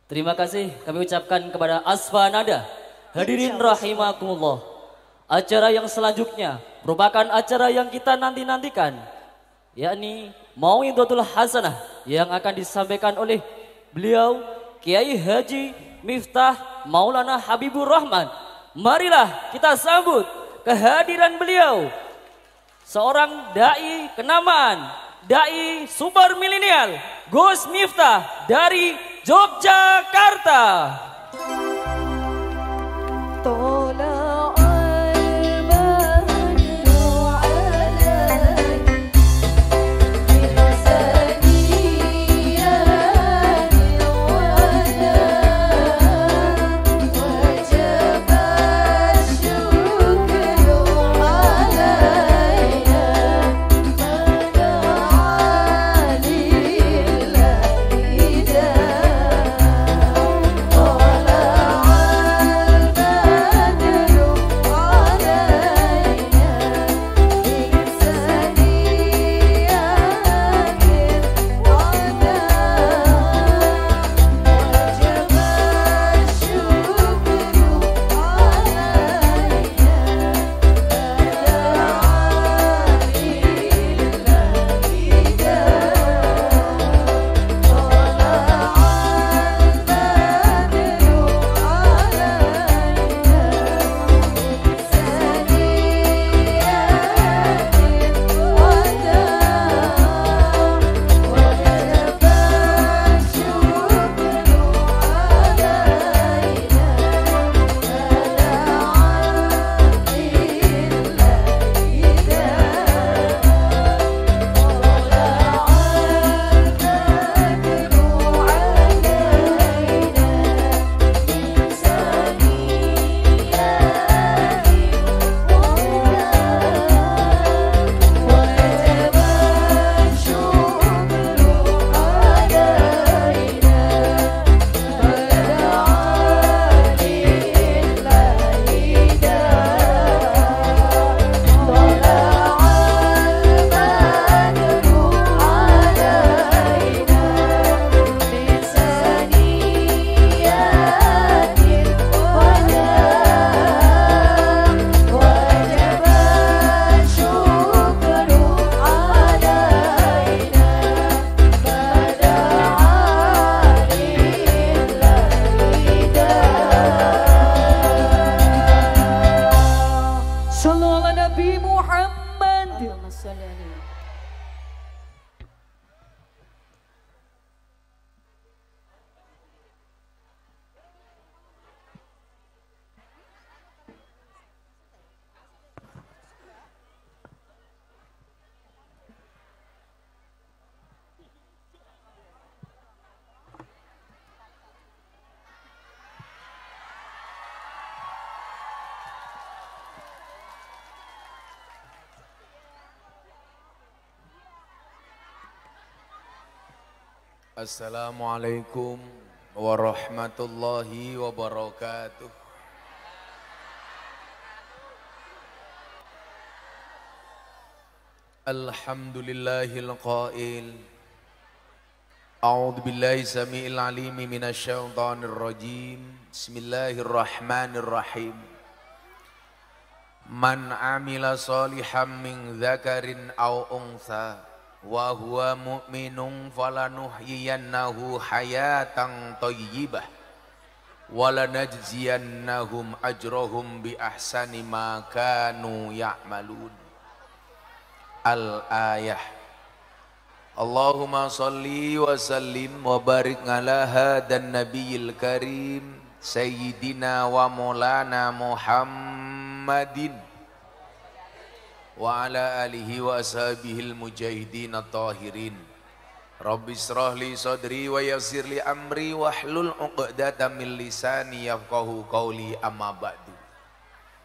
Terima kasih kami ucapkan kepada Asfanada. Hadirin rahimakumullah. Acara yang selanjutnya merupakan acara yang kita nanti-nantikan, yakni Mau'izatul Hasanah yang akan disampaikan oleh beliau Kiai Haji Miftah Maulana Habibur Rahman. Marilah kita sambut kehadiran beliau, seorang dai kenamaan, dai super milenial, Gus Miftah dari Yogyakarta. Assalamualaikum warahmatullahi wabarakatuh. Alhamdulillahil qail. A'udzu billahi samiil alim minasy syaithanir rajim. Bismillahirrahmanirrahim. Man amila shalihan min dzakarin aw untha wa huwa mu'minun falanuhyiyannahu hayatan thayyibah wa lanajziyannahum ajrahum bi ahsani ma kanu ya'malun. Al-ayah. Allahumma salli wa sallim wa barik ala hadan nabiyil karim sayyidina wa maulana Muhammadin wa ala alihi wa ashabihil mujahidin at-tahirin. Rabbi israh li sadri wa yassir li amri wahlul 'uqdatam min lisani yafqahu qawli, amma ba'du.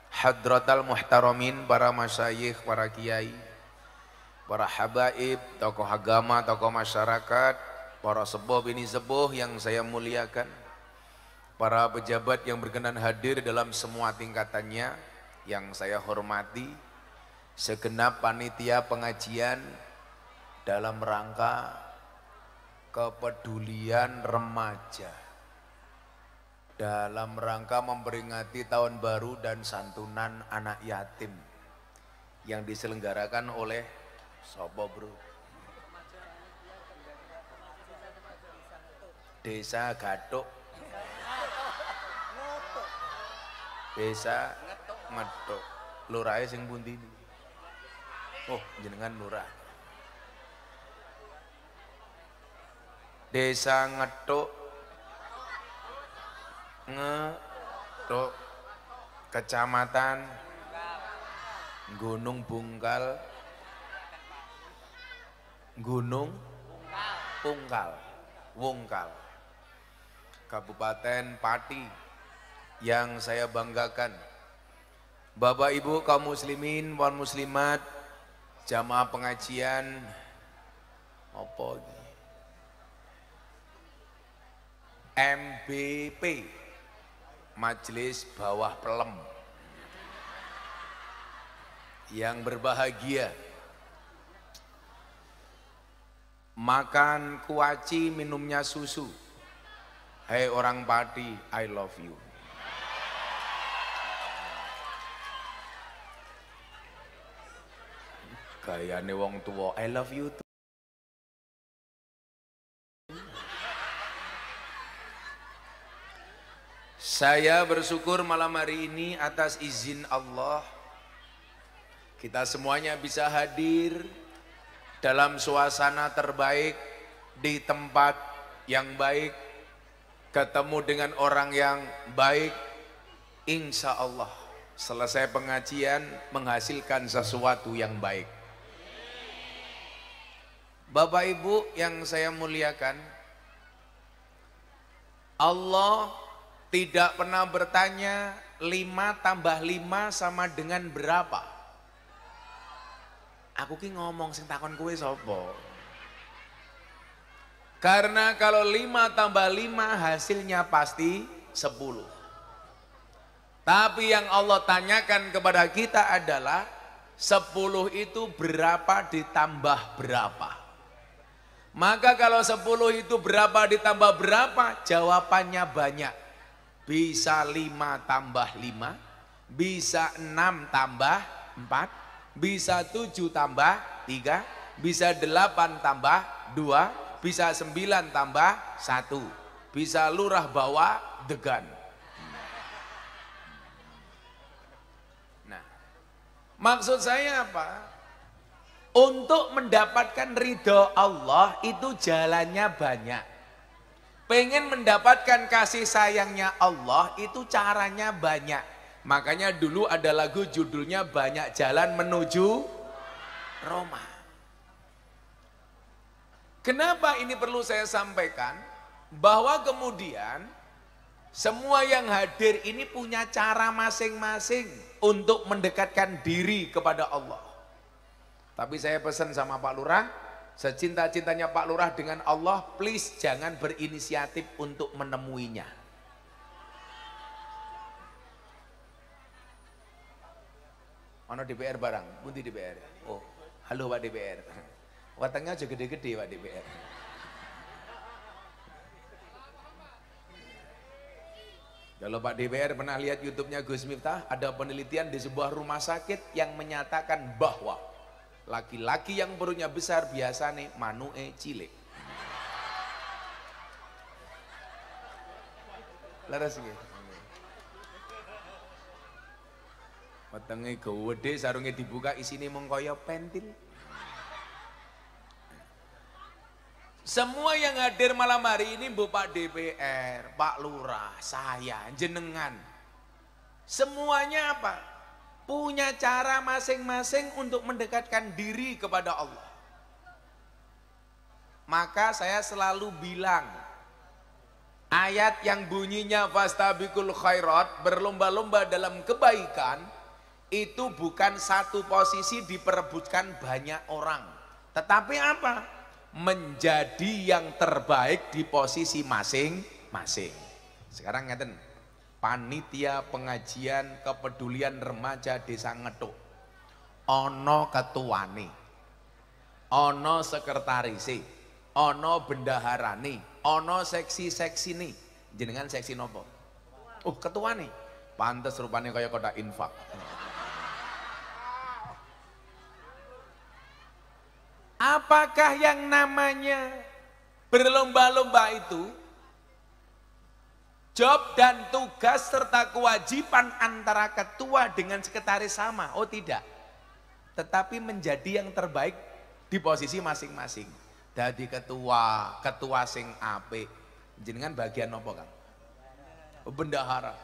Hadratal muhtaramin, para masyayikh, para kiai, para habaib, tokoh agama, tokoh masyarakat, para sepuh bini sepuh yang saya muliakan, para pejabat yang berkenan hadir dalam semua tingkatannya yang saya hormati, segenap panitia pengajian dalam rangka kepedulian remaja dalam rangka memperingati tahun baru dan santunan anak yatim yang diselenggarakan oleh Sopo Bro? Desa Gatuk, Desa Ngethuk. Lurahe sing pundi? Oh, jenengan lurah. Desa Ngethuk, Kecamatan Gunung Bungkal, Gunung Pungkal, Wungkal, Kabupaten Pati yang saya banggakan. Bapak Ibu kaum muslimin wal muslimat, jamaah pengajian apa ini? MBP, Majelis Bawah Pelem, yang berbahagia, makan kuaci, minumnya susu. Hei orang Pati, I love you. Gayane wong tua, I love you too. Saya bersyukur malam hari ini atas izin Allah kita semuanya bisa hadir dalam suasana terbaik, di tempat yang baik, ketemu dengan orang yang baik. Insya Allah selesai pengajian menghasilkan sesuatu yang baik. Bapak Ibu yang saya muliakan, Allah tidak pernah bertanya 5 tambah 5 sama dengan berapa. Aku ki ngomong sing takon kowe sapa? Karena kalau 5 tambah 5 hasilnya pasti 10. Tapi yang Allah tanyakan kepada kita adalah 10 itu berapa ditambah berapa. Maka kalau 10 itu berapa ditambah berapa? Jawabannya banyak. Bisa 5 tambah 5, bisa 6 tambah 4, bisa 7 tambah 3, bisa 8 tambah 2, bisa 9 tambah 1, bisa lurah bawa degan. Nah, maksud saya apa? Untuk mendapatkan ridho Allah itu jalannya banyak. Pengen mendapatkan kasih sayangnya Allah itu caranya banyak. Makanya dulu ada lagu judulnya Banyak Jalan Menuju Roma. Kenapa ini perlu saya sampaikan? Bahwa kemudian semua yang hadir ini punya cara masing-masing untuk mendekatkan diri kepada Allah. Tapi saya pesan sama Pak Lurah, secinta-cintanya Pak Lurah dengan Allah, please jangan berinisiatif untuk menemuinya. Mana DPR barang? Bunti DPR. Oh, halo Pak DPR. Watangnya aja gede-gede Pak DPR. Kalau Pak DPR pernah lihat YouTube-nya Gus Miftah, ada penelitian di sebuah rumah sakit yang menyatakan bahwa laki-laki yang perutnya besar biasanya manue cilik. Laras iki. Wetenge gede, sarungnya dibuka, isine mung kaya pentil. Semua yang hadir malam hari ini, Bu Pak DPR, Pak Lurah, saya, jenengan, semuanya apa? Punya cara masing-masing untuk mendekatkan diri kepada Allah. Maka saya selalu bilang, ayat yang bunyinya fastabiqul khairat, berlomba-lomba dalam kebaikan, itu bukan satu posisi diperebutkan banyak orang. Tetapi apa? Menjadi yang terbaik di posisi masing-masing. Sekarang ngeten. Panitia pengajian kepedulian remaja Desa Ngethuk, ono ketuane, ono sekretarise, ono bendaharane, ono seksi-seksi nih. Jenengan seksi nopo? Oh ketua nih, pantes rupanya kayak kotak infak. Apakah yang namanya berlomba-lomba itu job dan tugas serta kewajiban antara ketua dengan sekretaris sama? Oh tidak, tetapi menjadi yang terbaik di posisi masing-masing. Dadi ketua, ketua sing apik. Jenengan bagian apa Kang? Bendahara.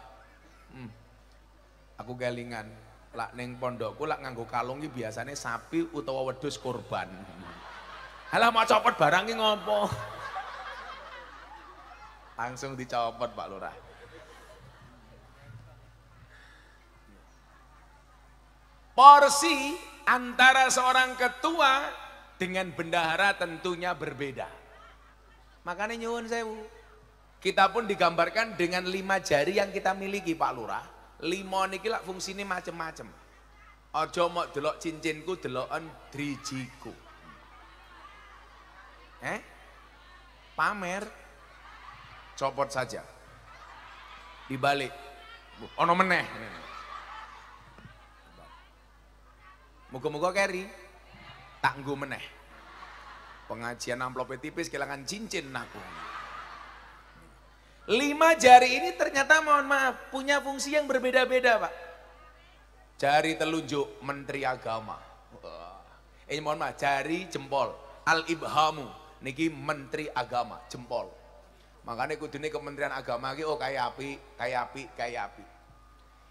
Aku kelingan, lak ning pondokku lak nganggo kalung iki biasane sapi utawa wedhus kurban. Halah mau copot barang iki ngopo? Langsung dicopot Pak Lurah. Porsi antara seorang ketua dengan bendahara tentunya berbeda. Makanya nyuwun sewu. Kita pun digambarkan dengan 5 jari yang kita miliki Pak Lurah. 5 niki lak fungsine macem-macem. Aja mok delok cincinku, deloken drijiku. Pamer. Copot saja. Dibalik. Ono meneh. Muga-muga keri. Tak nggo meneh. Pengajian amplopnya tipis kehilangan cincin aku. 5 jari ini ternyata mohon maaf punya fungsi yang berbeda-beda Pak. Jari telunjuk Menteri Agama. Ini mohon maaf jari jempol al-ibhamu niki Menteri Agama jempol. Makanya kudune Kementerian Agama iki oh kaya api, kaya api, kaya api.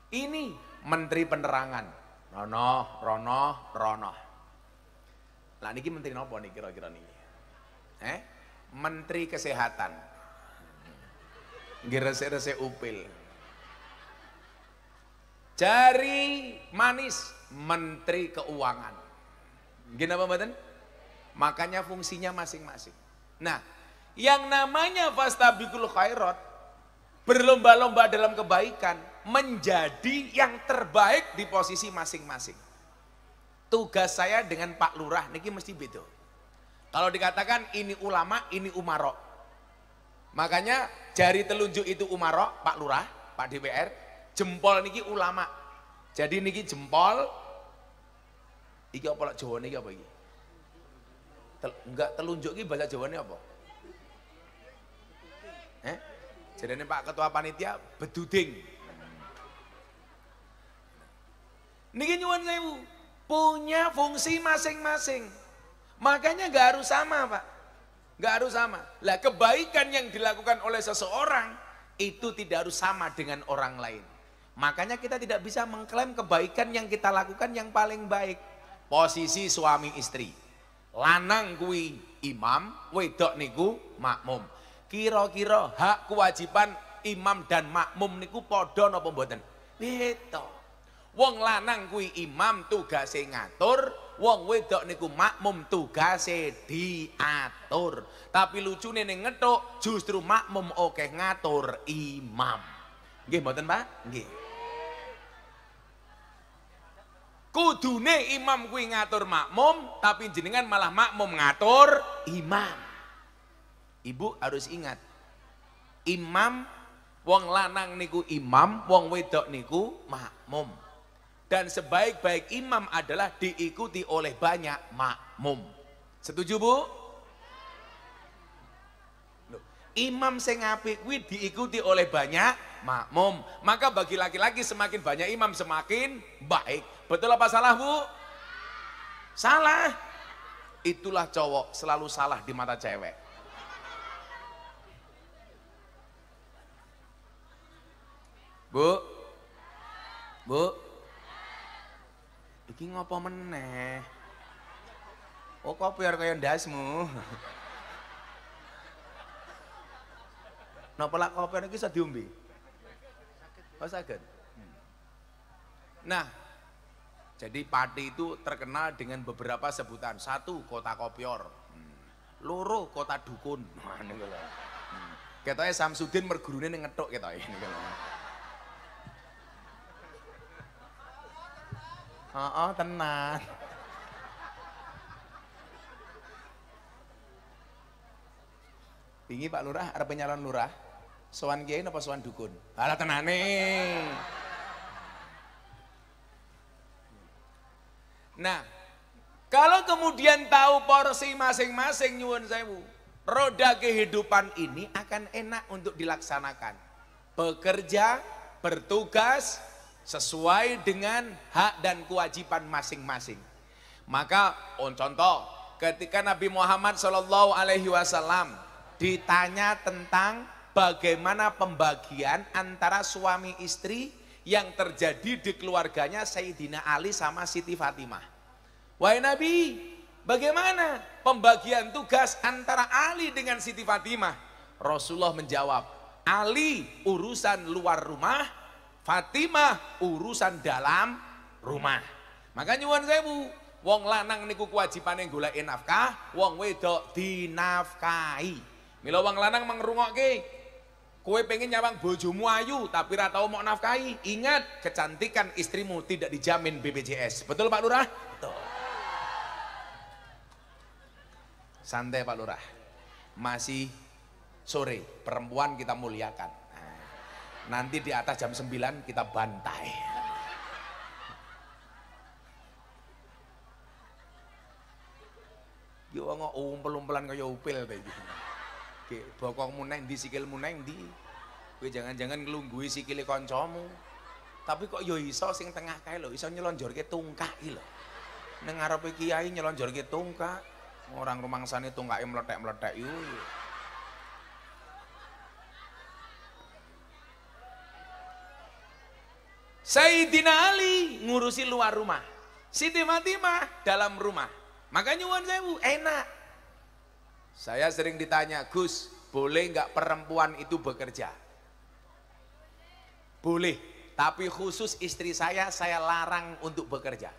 Ini Menteri Penerangan. Rono. Lah niki menteri napa nih kira-kira niki? Menteri Kesehatan. Nggih resik-resik upil. Jari manis Menteri Keuangan. Nggih napa mboten? Makanya fungsinya masing-masing. Nah, yang namanya fastabiqul khairat, berlomba-lomba dalam kebaikan, menjadi yang terbaik di posisi masing-masing. Tugas saya dengan Pak Lurah niki mesti beda. Kalau dikatakan ini ulama, ini umarok. Makanya jari telunjuk itu umarok, Pak Lurah, Pak DPR, jempol niki ulama. Jadi niki jempol, iki apa lak Jawa niki apa iki? Enggak telunjuk iki bahasa Jawane apa? Jadinya Pak Ketua Panitia beduding. Niki nyuwun sewu, punya fungsi masing-masing. Makanya nggak harus sama Pak, nggak harus sama. Lah kebaikan yang dilakukan oleh seseorang itu tidak harus sama dengan orang lain. Makanya kita tidak bisa mengklaim kebaikan yang kita lakukan yang paling baik. Posisi suami istri, lanang kuwi imam, wedok niku makmum. Kira-kira hak kewajiban imam dan makmum niku padha napa mboten? Beda. Wong lanang kuwi imam tugase ngatur, wong wedok niku makmum tugase diatur. Tapi lucune ning ngethuk justru makmum akeh ngatur imam. Nggih mboten Pak? Nggih. Kudune imam kuwi ngatur makmum, tapi jenengan malah makmum ngatur imam. Ibu harus ingat, imam wong lanang niku imam, wong wedok niku makmum. Dan sebaik-baik imam adalah diikuti oleh banyak makmum. Setuju Bu? Imam sing apik kuwi diikuti oleh banyak makmum. Maka bagi laki-laki semakin banyak imam semakin baik. Betul apa salah Bu? Salah. Itulah cowok selalu salah di mata cewek. Bu, iki ngopo meneh? Oh kok biar kaya ndasmu. Napa lak kopi iki iso diombe? Oh saged. Nah, jadi Pati itu terkenal dengan beberapa sebutan. 1 kota kopior, 2 kota dukun. Nah niku lho. Ketoke Samsudin mergurune ning ngethuk ketoke niku lho. Tenan. Pingi Pak Lurah, arep nyalon lurah. Sowan kiai napa sowan dukun? Alah tenane. Nah, kalau kemudian tahu porsi masing-masing nyuwun sewu, roda kehidupan ini akan enak untuk dilaksanakan. Bekerja, bertugas sesuai dengan hak dan kewajiban masing-masing. Maka contoh ketika Nabi Muhammad SAW ditanya tentang bagaimana pembagian antara suami istri yang terjadi di keluarganya Sayyidina Ali sama Siti Fatimah. Wahai Nabi, bagaimana pembagian tugas antara Ali dengan Siti Fatimah? Rasulullah menjawab, Ali urusan luar rumah, Fatimah urusan dalam rumah. Maka nyuwun sewu, wong lanang niku kewajibane golek nafkah, wong wedok dinafkahi. Mila wong lanang mengrungokke, kowe pengen nyawang bojomu ayu tapi ra tau mau nafkahi. Ingat, kecantikan istrimu tidak dijamin BPJS. Betul Pak Lurah? Betul. Santai Pak Lurah. Masih sore, perempuan kita muliakan. Nanti di atas jam 9 kita bantai. Yo ngono umpel-umpelan kaya upil ta iki. Bokongmu neng di, sikilmu neng di. Kowe jangan-jangan nglungguhi sikile kancamu. Tapi kok yo iso sing tengah kae lho, iso nyelonjorke tungkak iki lho. Ning ngarepe kiai nyelonjorke tungkak, orang rumangsane tungkake meletek-meletek yo. Sayyidina Ali ngurusi luar rumah, Siti Fatimah dalam rumah. Makanya nyuwun sewu, enak. Saya sering ditanya, Gus, boleh nggak perempuan itu bekerja? Boleh, tapi khusus istri saya larang untuk bekerja.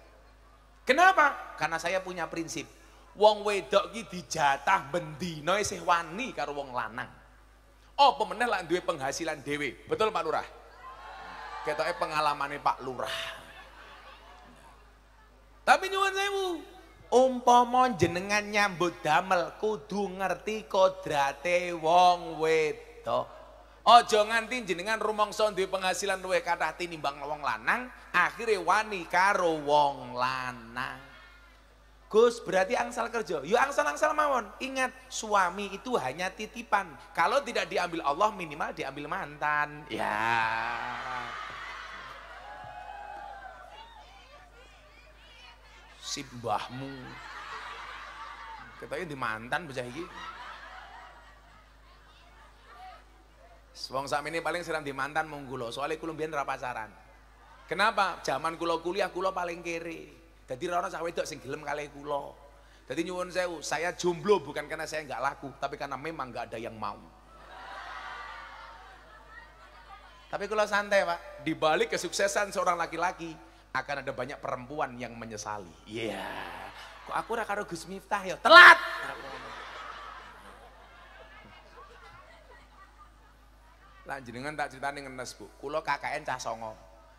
Kenapa? Karena saya punya prinsip, wong wedok ki dijatah bendina isih wani karo wong lanang. Oh, pemeneh lak duwe penghasilan dhewe. Betul Pak Lurah? Ketoke pengalamane Pak Lurah. Tapi nyuwun sewu, umpama jenengan nyambut damel kudu ngerti kodrate wong wedok. Aja nganti jenengan rumangsa duwe penghasilan luwih kathah tinimbang wong lanang, akhire wani karo wong lanang. Gus, berarti angsal kerja. Yo angsal-angsal mawon. Ingat, suami itu hanya titipan. Kalau tidak diambil Allah, minimal diambil mantan. Ya. Si mbahmu ketoknya di mantan bocah iki. Wong sakmene paling sering di mantan mung kula, soalnya kula mbiyen ra pacaran. Kenapa? Zaman kula kuliah kula paling kere. Dadi ora ono cah wedok sing gelem kalih kula. Dadi nyuwun sewu, saya jomblo bukan karena saya enggak laku, tapi karena memang enggak ada yang mau. Tapi kula santai, Pak. Di balik kesuksesan seorang laki-laki akan ada banyak perempuan yang menyesali. Iya. Yeah. Kok aku ora karo Gus Miftah ya? Telat. Lah jenengan tak critani ngenes, Bu. Kula KKN cah 9.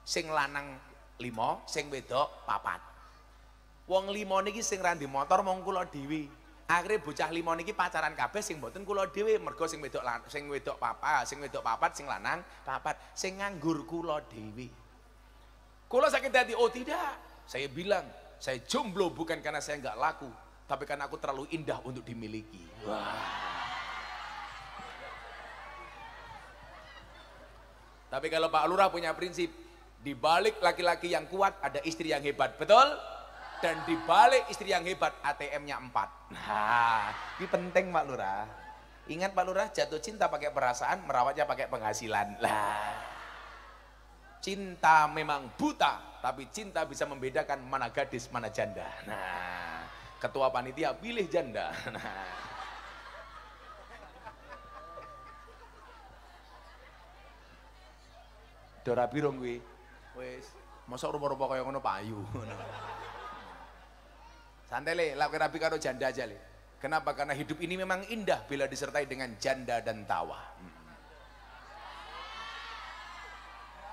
Sing lanang 5, sing wedok 4. Wong 5 niki sing ra ndek motor mung kula dhewe. Akhire bocah 5 niki pacaran kabeh sing mboten kula dhewe, mergo sing wedok 4, sing wedok 4, sing lanang 4, sing nganggur kula dhewe. Kula sakit hati, oh tidak. Saya bilang, saya jomblo bukan karena saya nggak laku, tapi karena aku terlalu indah untuk dimiliki. Wah. Tapi kalau Pak Lurah punya prinsip, di balik laki-laki yang kuat ada istri yang hebat, betul? Dan di balik istri yang hebat ATM-nya 4. Nah, ini penting Pak Lurah. Ingat Pak Lurah, jatuh cinta pakai perasaan, merawatnya pakai penghasilan. Lah. Cinta memang buta, tapi cinta bisa membedakan mana gadis, mana janda. Nah, ketua panitia pilih janda. Nah. Dora birong kuwi. Wis, mosok rupa-rupa kaya ngono payu. Santai le, lak rabi karo janda aja le. Kenapa? Karena hidup ini memang indah bila disertai dengan janda dan tawa.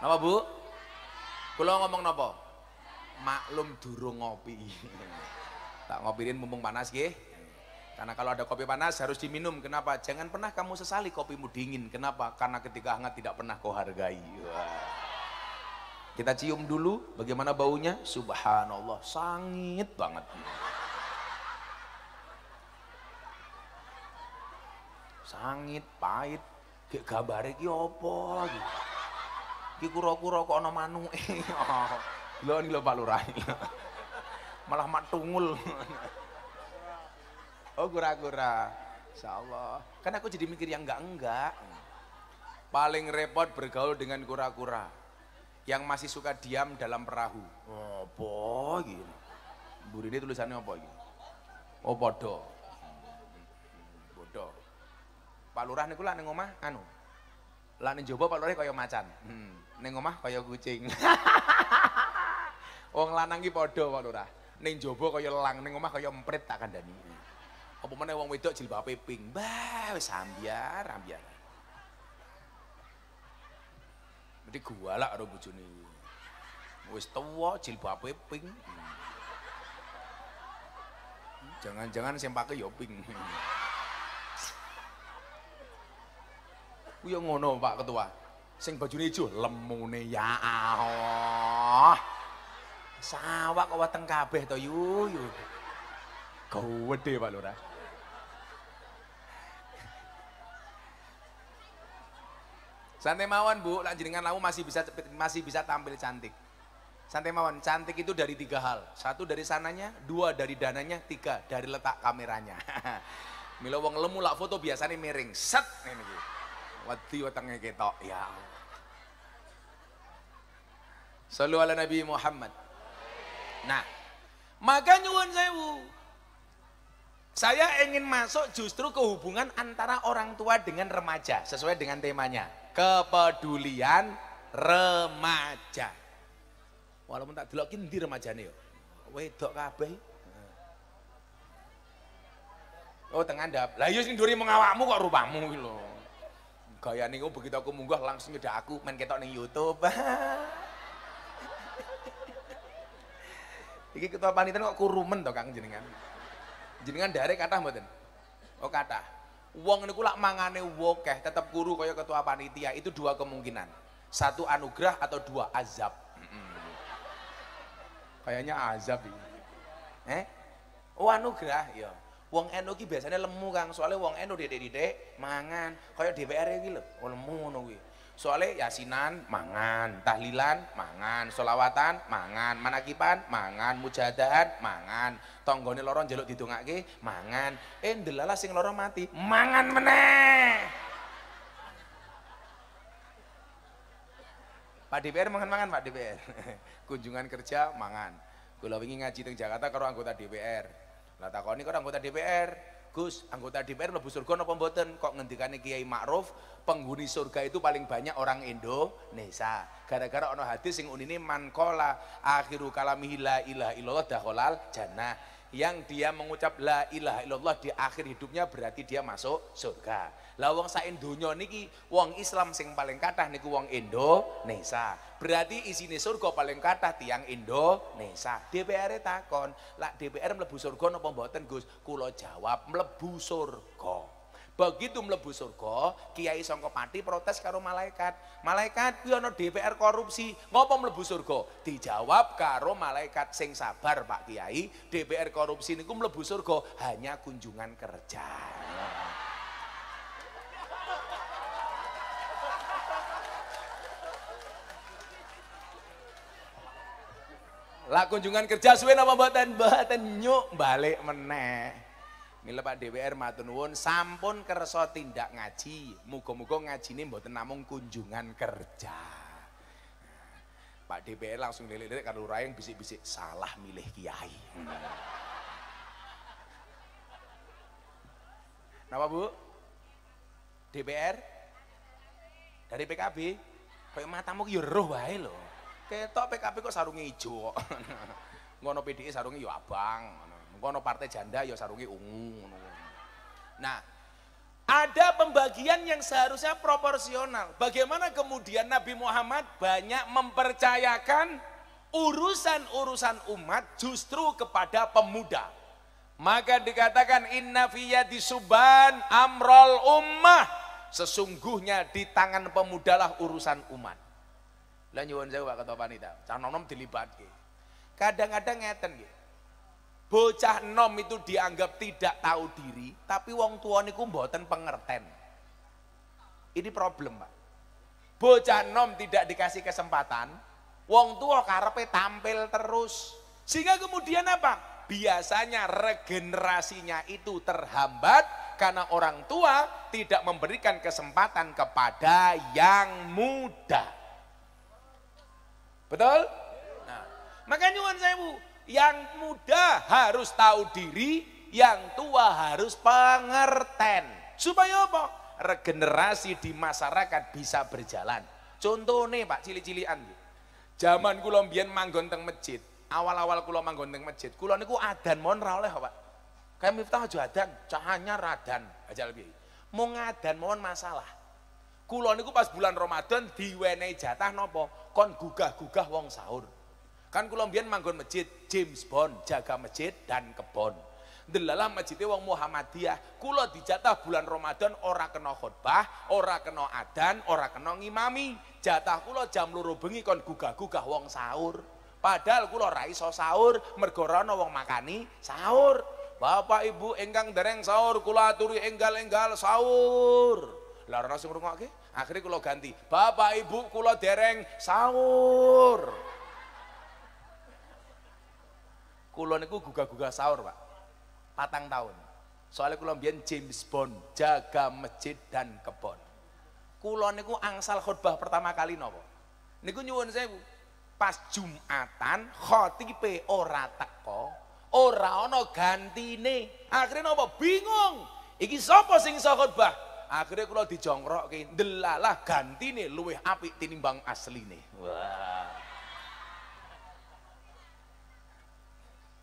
Napa Bu? Kula ngomong napa? Maklum durung ngopi. Tak ngopirin mumpung panas nggih. Karena kalau ada kopi panas harus diminum. Kenapa? Jangan pernah kamu sesali kopimu dingin. Kenapa? Karena ketika hangat tidak pernah kau hargai. Wah. Kita cium dulu bagaimana baunya. Subhanallah, sangit banget. Sangit, pahit. Kayak gambare ki opo iki? Ki kura-kura kok ana manuke. Lho iki lho Pak Lurah. Malah mak tungul. Oh kura-kura. Insyaallah. Kan aku jadi mikir yang enggak. Paling repot bergaul dengan kura-kura yang masih suka diam dalam perahu. Apa iki? Burine tulisannya apa iki? Oh bodoh. Bodoh. Pak Lurah niku lak ning omah anu. Lak ning jaba Pak Lurah kaya macan. Ning omah kaya kucing. Wong lanang ki padha Pak Lurah. Ning jaba kaya elang, ning omah kaya emprit tak kandhani. Apa meneh wong wedok jilbabe pink. Bah wis ambyar. Mesti gualak karo bojone. Wis tuwa jilbabe pink. Jangan-jangan sempake ya pink. Ku yo ngono Pak Ketua. Sing bajune ijo lemune ya Allah. Sawak kok weteng kabeh to yu. Gede Pak Lurah. Santai mawon Bu, lak jenengan lamu masih bisa tampil cantik. Santai mawon, cantik itu dari 3 hal. 1 dari sananya, 2 dari dananya, 3 dari letak kameranya. Mila wong lemu lak foto biasanya miring, set ngene iki. Wedi wetenge ketok, ya Allah. Shallu ala Nabi Muhammad. Nah, maka nyuwun sewu. Saya ingin masuk justru ke hubungan antara orang tua dengan remaja, sesuai dengan temanya. Kepedulian remaja. Walaupun tak delok ki ndi remajane yo. Wedok kabeh. Oh, teng andap. Lah iya sing nduri mengawakmu kok rupamu iki lho. Gayane kok begitu aku munggah langsung nyedak aku main ketok ning YouTube. Iki ketua panitia kok kurumen to Kang jenengan. Jenengan darek kathah mboten? Oh kathah. Wong niku lak mangane wokeh tetep kuru kaya ketua panitia itu 2 kemungkinan. 1 anugerah atau 2 azab. Kayaknya azab iki. Oh anugerah ya. Wong NU ki biasanya lemu Kang, soalnya wong NU didik-didik mangan, kaya DPR iki lho, lemu ngono kuwi. Soalnya yasinan mangan, tahlilan mangan, sholawatan mangan, manakipan mangan, mujahadahan mangan, tonggone loro njaluk didongake mangan, ndelala sing loro mati mangan meneh. Pak DPR mangan Pak DPR. Kunjungan kerja mangan. Kula wingi ngaji teng Jakarta karo anggota DPR. Lah takoni karo anggota DPR, Gus, anggota DPR mlebu surga napa mboten? Kok ngendikane Kiai Ma'ruf, penghuni surga itu paling banyak orang Indonesia. Gara-gara ana hadis sing unine man qala akhiru kalamihi la ilaha illallah dakhalal jannah. Yang dia mengucap la ilaha illallah di akhir hidupnya berarti dia masuk surga. Lah wong sak donya niki wong Islam sing paling kathah niku wong Indonesia. Berarti isine surga paling kathah tiyang Indonesia. DPR takon, lak DPR mlebu surga napa mboten Gus? Kula jawab mlebu surga. Begitu mlebu surga, Kiai sangka Pati protes karo malaikat. Malaikat kuwi ana DPR korupsi, ngopo mlebu surga? Dijawab karo malaikat sing sabar Pak Kiai, DPR korupsi niku mlebu surga hanya kunjungan kerja. Lah kunjungan kerja suwe napa mboten? Mboten nyuk balik meneh. Mila Pak DPR matur nuwun sampun kersa tindak ngaji. Muga-muga ngajine mboten namung kunjungan kerja. Pak DPR langsung lirik-lirik karo lurah yang bisik-bisik salah milih kiai. Napa Bu? DPR dari PKB. Kayak matamu ki yo roh wae lho. Ketok PKB kok sarunge ijo kok. Ngono PDI sarunge yo abang. Ngono partai janda ya sarungi ungu. Nah, ada pembagian yang seharusnya proporsional. Bagaimana kemudian Nabi Muhammad banyak mempercayakan urusan-urusan umat justru kepada pemuda. Maka dikatakan inna fiyadi suban amrol ummah. Sesungguhnya di tangan pemudalah urusan umat. Lah nyuwun sewu Pak Ketua Panitia, cah nom dilibatke. Kadang-kadang ngeten nggih. Bocah nom itu dianggap tidak tahu diri, tapi wong tua niku mboten pengerten. Ini problem, Pak. Bocah nom tidak dikasih kesempatan, wong tua karepe tampil terus. Sehingga kemudian apa? Biasanya regenerasinya itu terhambat karena orang tua tidak memberikan kesempatan kepada yang muda. Betul? Nah, makanya nyuwun sewu, yang muda harus tahu diri, yang tua harus pengerten. Supaya apa? Regenerasi di masyarakat bisa berjalan. Contohnya Pak, cilik-cilikan. Zaman kula mbiyen manggon teng masjid, awal-awal kula manggon teng masjid, kula niku adan mon ra oleh Pak. Kayak Miftah aja adan, cahanya radan, aja lebih. Mau ngadan mohon masalah. Kula niku pas bulan Ramadan diwenehi jatah napa? Kon gugah-gugah wong sahur. Kan kula mbiyen manggon masjid James Bond, jaga masjid dan kebon. Delalah masjidnya wong Muhammadiyah, kula dijatah bulan Ramadan ora kena khutbah, ora kena adan, ora kena ngimami. Jatah kula jam 2 bengi kon gugah-gugah wong sahur. Padahal kula ra iso sahur, mergo ana wong makani sahur. Bapak Ibu ingkang dereng sahur kula aturi enggal-enggal sahur. Lah ora sing ngrungokke, akhire kula ganti. Bapak Ibu kula dereng sahur. Kula niku gugah-gugah sahur, Pak. 4 tahun. Soalnya kula mbiyen James Bond, jaga masjid dan kebon. Kula niku angsal khutbah pertama kali napa? Niku nyuwun sewu. Pas Jumatan khotibe ora teko, ora ana gantine. Akhire napa? Bingung. Iki sapa sing iso khutbah? Akhire kula dijongkrokke, ndelalah gantine luwih apik tinimbang asline. Wah.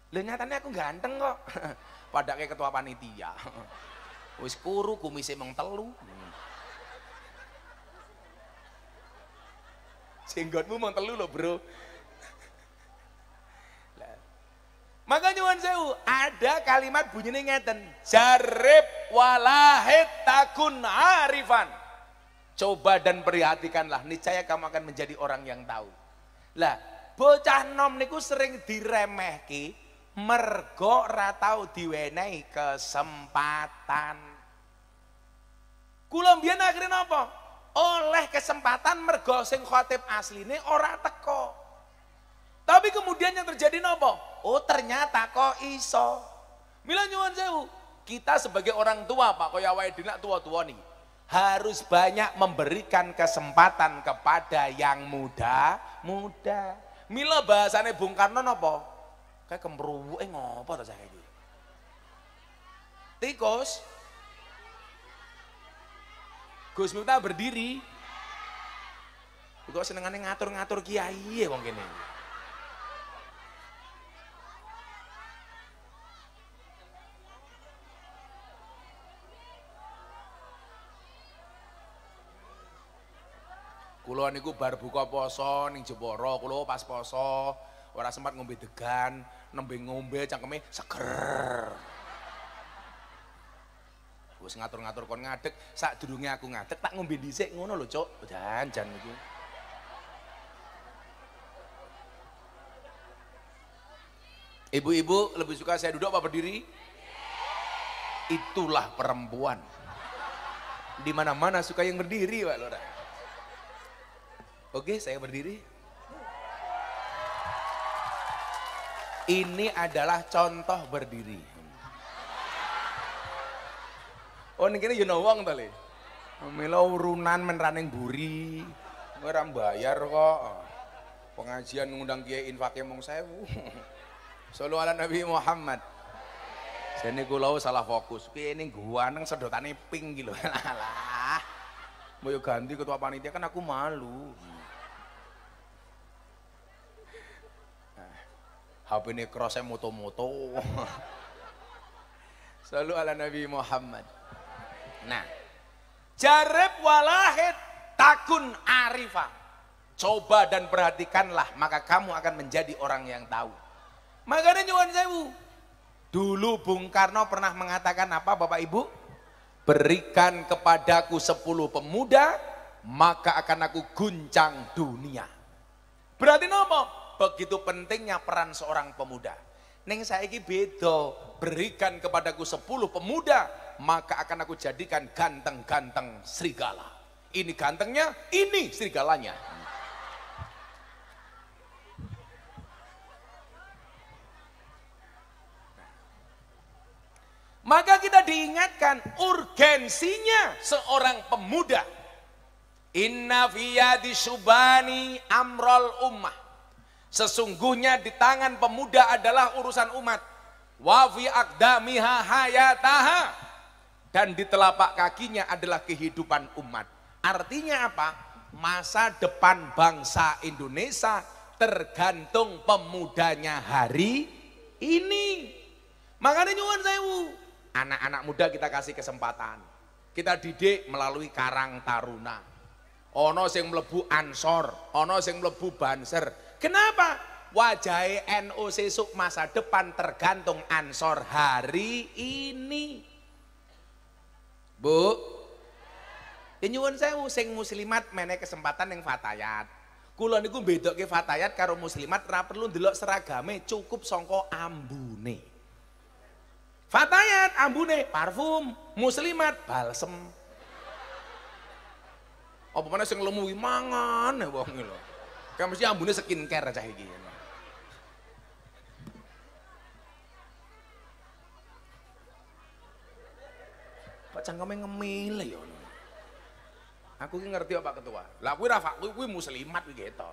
Lha nyatane aku ganteng kok. Padake ketua panitia. Wis kuru kumise mung 3. Jenggotmu mung 3 lho, Bro. Maka nyuwun sewu, ada kalimat bunyinya ngeten. Jarib walahid takun arifan. Coba dan perhatikanlah, niscaya kamu akan menjadi orang yang tahu. Lah, bocah nom niku sering diremehki. Mergo ra tau diwenehi kesempatan. Kula mbiyen akhire napa? Oleh kesempatan mergo sing khatib asline ora teko. Tapi kemudian yang terjadi napa? Oh ternyata kok iso. Mila nyuwun sewu, kita sebagai orang tua Pak kaya wae dina tua-tua nih harus banyak memberikan kesempatan kepada yang muda. Mila bahasane Bung Karno napa? Kayak kemruwuke ngopo ta saya iki? Tikus. Gus Miftah berdiri. Kok senengane ngatur-ngatur kiai wong kene. Kula niku bar buka poso ning Jepara, kula pas poso ora sempat ngombe degan, nembe ngombe cangkeme seger. Wis ngatur-ngatur kon ngadeg, sadurunge aku ngadeg tak ngombe dhisik ngono lho, Cuk. Janjan iki. Ibu-ibu lebih suka saya duduk apa berdiri? Itulah perempuan. Di mana-mana suka yang berdiri, Pak Lora. Oke, saya berdiri. Ini adalah contoh berdiri. Oh ini kini you know wong tali. Mila urunan menraning buri, ora bayar kok. Pengajian ngundang kiai infaknya mung 1000. Sallu ala Nabi Muhammad. Jane kula salah fokus. Piye ning guaneng sedotane ping iki lho. Alah. Mau ganti ketua panitia kan aku malu. HP ini crossnya moto-moto. Selalu ala Nabi Muhammad. Nah, jarib walahid takun arifah. Coba dan perhatikanlah, maka kamu akan menjadi orang yang tahu. Makanya nyuwun sewu, Dulu Bung Karno pernah mengatakan apa Bapak Ibu? Berikan kepadaku 10 pemuda, maka akan aku guncang dunia. Berarti apa? Begitu pentingnya peran seorang pemuda. Neng saiki beda, berikan kepadaku 10 pemuda, maka akan aku jadikan ganteng-ganteng serigala. Ini gantengnya, ini serigalanya. Maka kita diingatkan urgensinya seorang pemuda. Inna fiyadi subani amrol ummah. Sesungguhnya di tangan pemuda adalah urusan umat. Wa fi aqdamiha hayataha. Dan di telapak kakinya adalah kehidupan umat. Artinya apa? Masa depan bangsa Indonesia tergantung pemudanya hari ini. Makanya nyuwun sewu, anak-anak muda kita kasih kesempatan. Kita didik melalui Karang Taruna. Ono sing mlebu Ansor, ono sing mlebu Banser. Kenapa? Wajah NU sesuk masa depan tergantung Ansor hari ini. Bu, nyuwun sewu sing muslimat meneh kesempatan yang fatayat. Kula niku bedokke fatayat karo muslimat ora perlu ndelok seragame, cukup sangka ambune. Fatayat ambune parfum, muslimat balsem. Apa mana sing lemu mangan wong iki lho. Kan mesti ambune skincare cah iki. Pak cangkeme ngemil ya. Aku ki ngerti Pak Ketua. Lah kuwi ra kuwi muslimat kuwi gitu.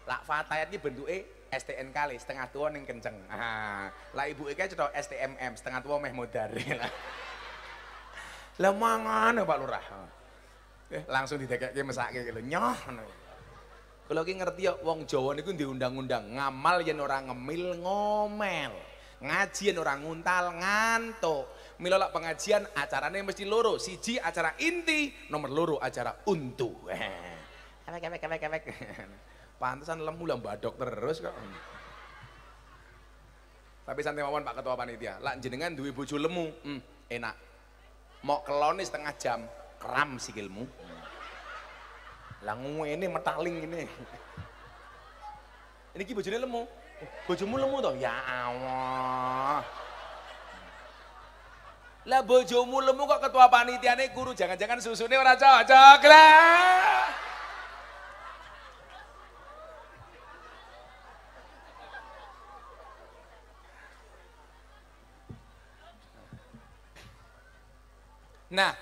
Lah fatayat iki bentuke STN kali setengah tua ning kenceng. Ah, lah ibuke ki cetok STMM setengah tua meh modare lah. Lah mangan Pak Lurah. Langsung didekekke mesake lho nyoh ngono. Kula ki ngerti ya wong Jawa niku diundang-undang ngamal yen ora ngemil ngomel. Ngaji yen ora nguntal ngantuk. Mila lak pengajian acarane mesti loro. Siji acara inti, nomor loro acara untu. Kewek. Pantesan lemu lah badok terus kok. Tapi santai mawon Pak Ketua Panitia. Lak jenengan duwe bojo lemu, enak. Mau kelone setengah jam, kram sikilmu. Lah ngene metaling ini. Ini ki bojone lemu. Bojomu lemu toh? Ya Allah. Lah bojomu lemu kok ketua panitiane guru, jangan-jangan susune ora cocok lah. Nah,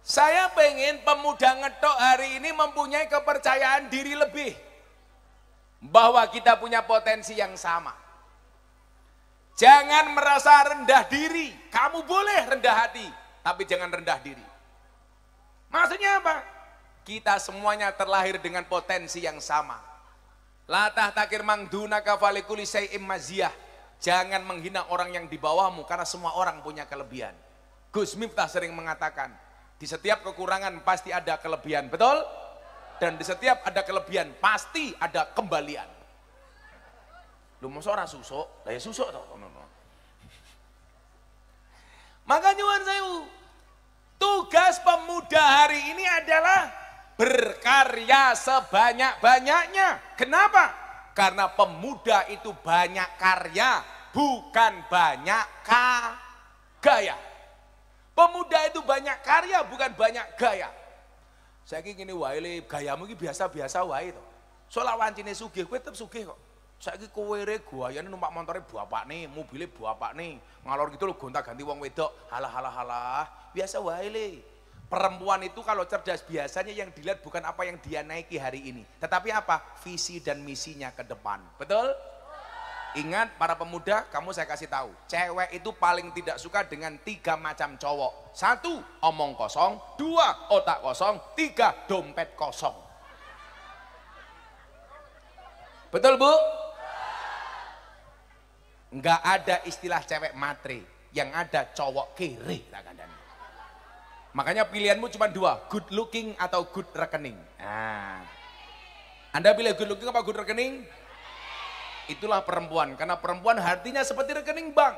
saya pengen pemuda Ngetok hari ini mempunyai kepercayaan diri lebih. Bahwa kita punya potensi yang sama. Jangan merasa rendah diri. Kamu boleh rendah hati, tapi jangan rendah diri. Maksudnya apa? Kita semuanya terlahir dengan potensi yang sama. La tahtakir mangdunaka falikuli syai'im maziyah. Jangan menghina orang yang di bawahmu karena semua orang punya kelebihan. Gus Miftah sering mengatakan, di setiap kekurangan pasti ada kelebihan, betul? Dan di setiap ada kelebihan pasti ada kembalian. Lu masa ora susuk? Lah ya susuk toh. Maka nyuwun sewu, tugas pemuda hari ini adalah berkarya sebanyak-banyaknya. Kenapa? Karena pemuda itu banyak karya, bukan banyak gaya. Pemuda itu banyak karya, bukan banyak gaya. Saya ingin wae le gayamu iki biasa-biasa wae to. Soalnya wancine sugih kowe tetep sugih kok. Saiki kowe re gayane numpak montore bapakne, mobile bapakne, ngalor gitu lho gonta-ganti wong wedok. Halah. Biasa wae le. Perempuan itu kalau cerdas biasanya yang dilihat bukan apa yang dia naiki hari ini, tetapi apa? Visi dan misinya ke depan. Betul? Ingat para pemuda, kamu saya kasih tahu, cewek itu paling tidak suka dengan 3 macam cowok. 1, omong kosong. 2, otak kosong. 3, dompet kosong. Betul Bu? Enggak ada istilah cewek matre, yang ada cowok kere. Makanya pilihanmu cuma 2, good looking atau good rekening. Nah, Anda pilih good looking apa good rekening? Itulah perempuan, karena perempuan hatinya seperti rekening bank.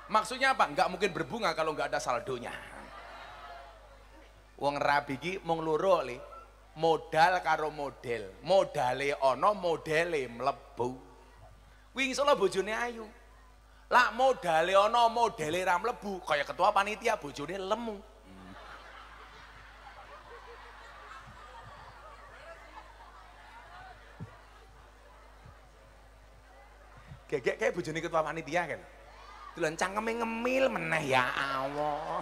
Maksudnya apa? Enggak mungkin berbunga kalau enggak ada saldonya. Wong rabi ki mung loro le, modal karo model. Modale ana, modele mlebu. Kuwi insya Allah bojone ayu. Lah modale ana, modele ra mlebu, kaya ketua panitia bojone lemu. Gegek kayak bojone ketua panitia kan. Dolan cangkeme ngemil meneh ya Allah.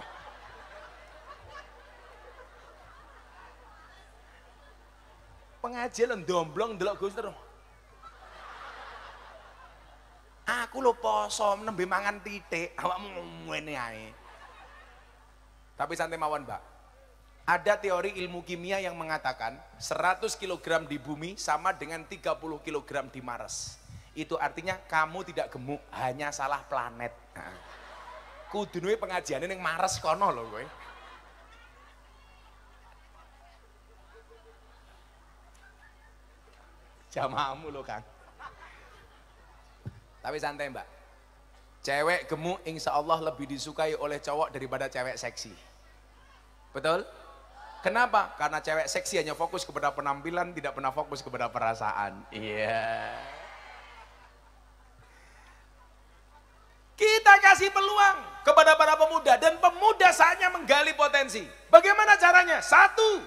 Pengajian ndomblong ndelok Gus terus. Aku lho poso nembe mangan titik, awakmu ngene ae. Tapi santai mawon, Mbak. Ada teori ilmu kimia yang mengatakan 100 kg di bumi sama dengan 30 kg di Mars. Itu artinya kamu tidak gemuk, hanya salah planet. Kudune pengajiane ning Mars kono lho kowe. Jamaahmu lho, Kang. Tapi santai, Mbak. Cewek gemuk insya Allah lebih disukai oleh cowok daripada cewek seksi. Betul? Kenapa? Karena cewek seksi hanya fokus kepada penampilan, tidak pernah fokus kepada perasaan. Iya. Kita kasih peluang kepada para pemuda dan pemuda saatnya menggali potensi. Bagaimana caranya? Satu,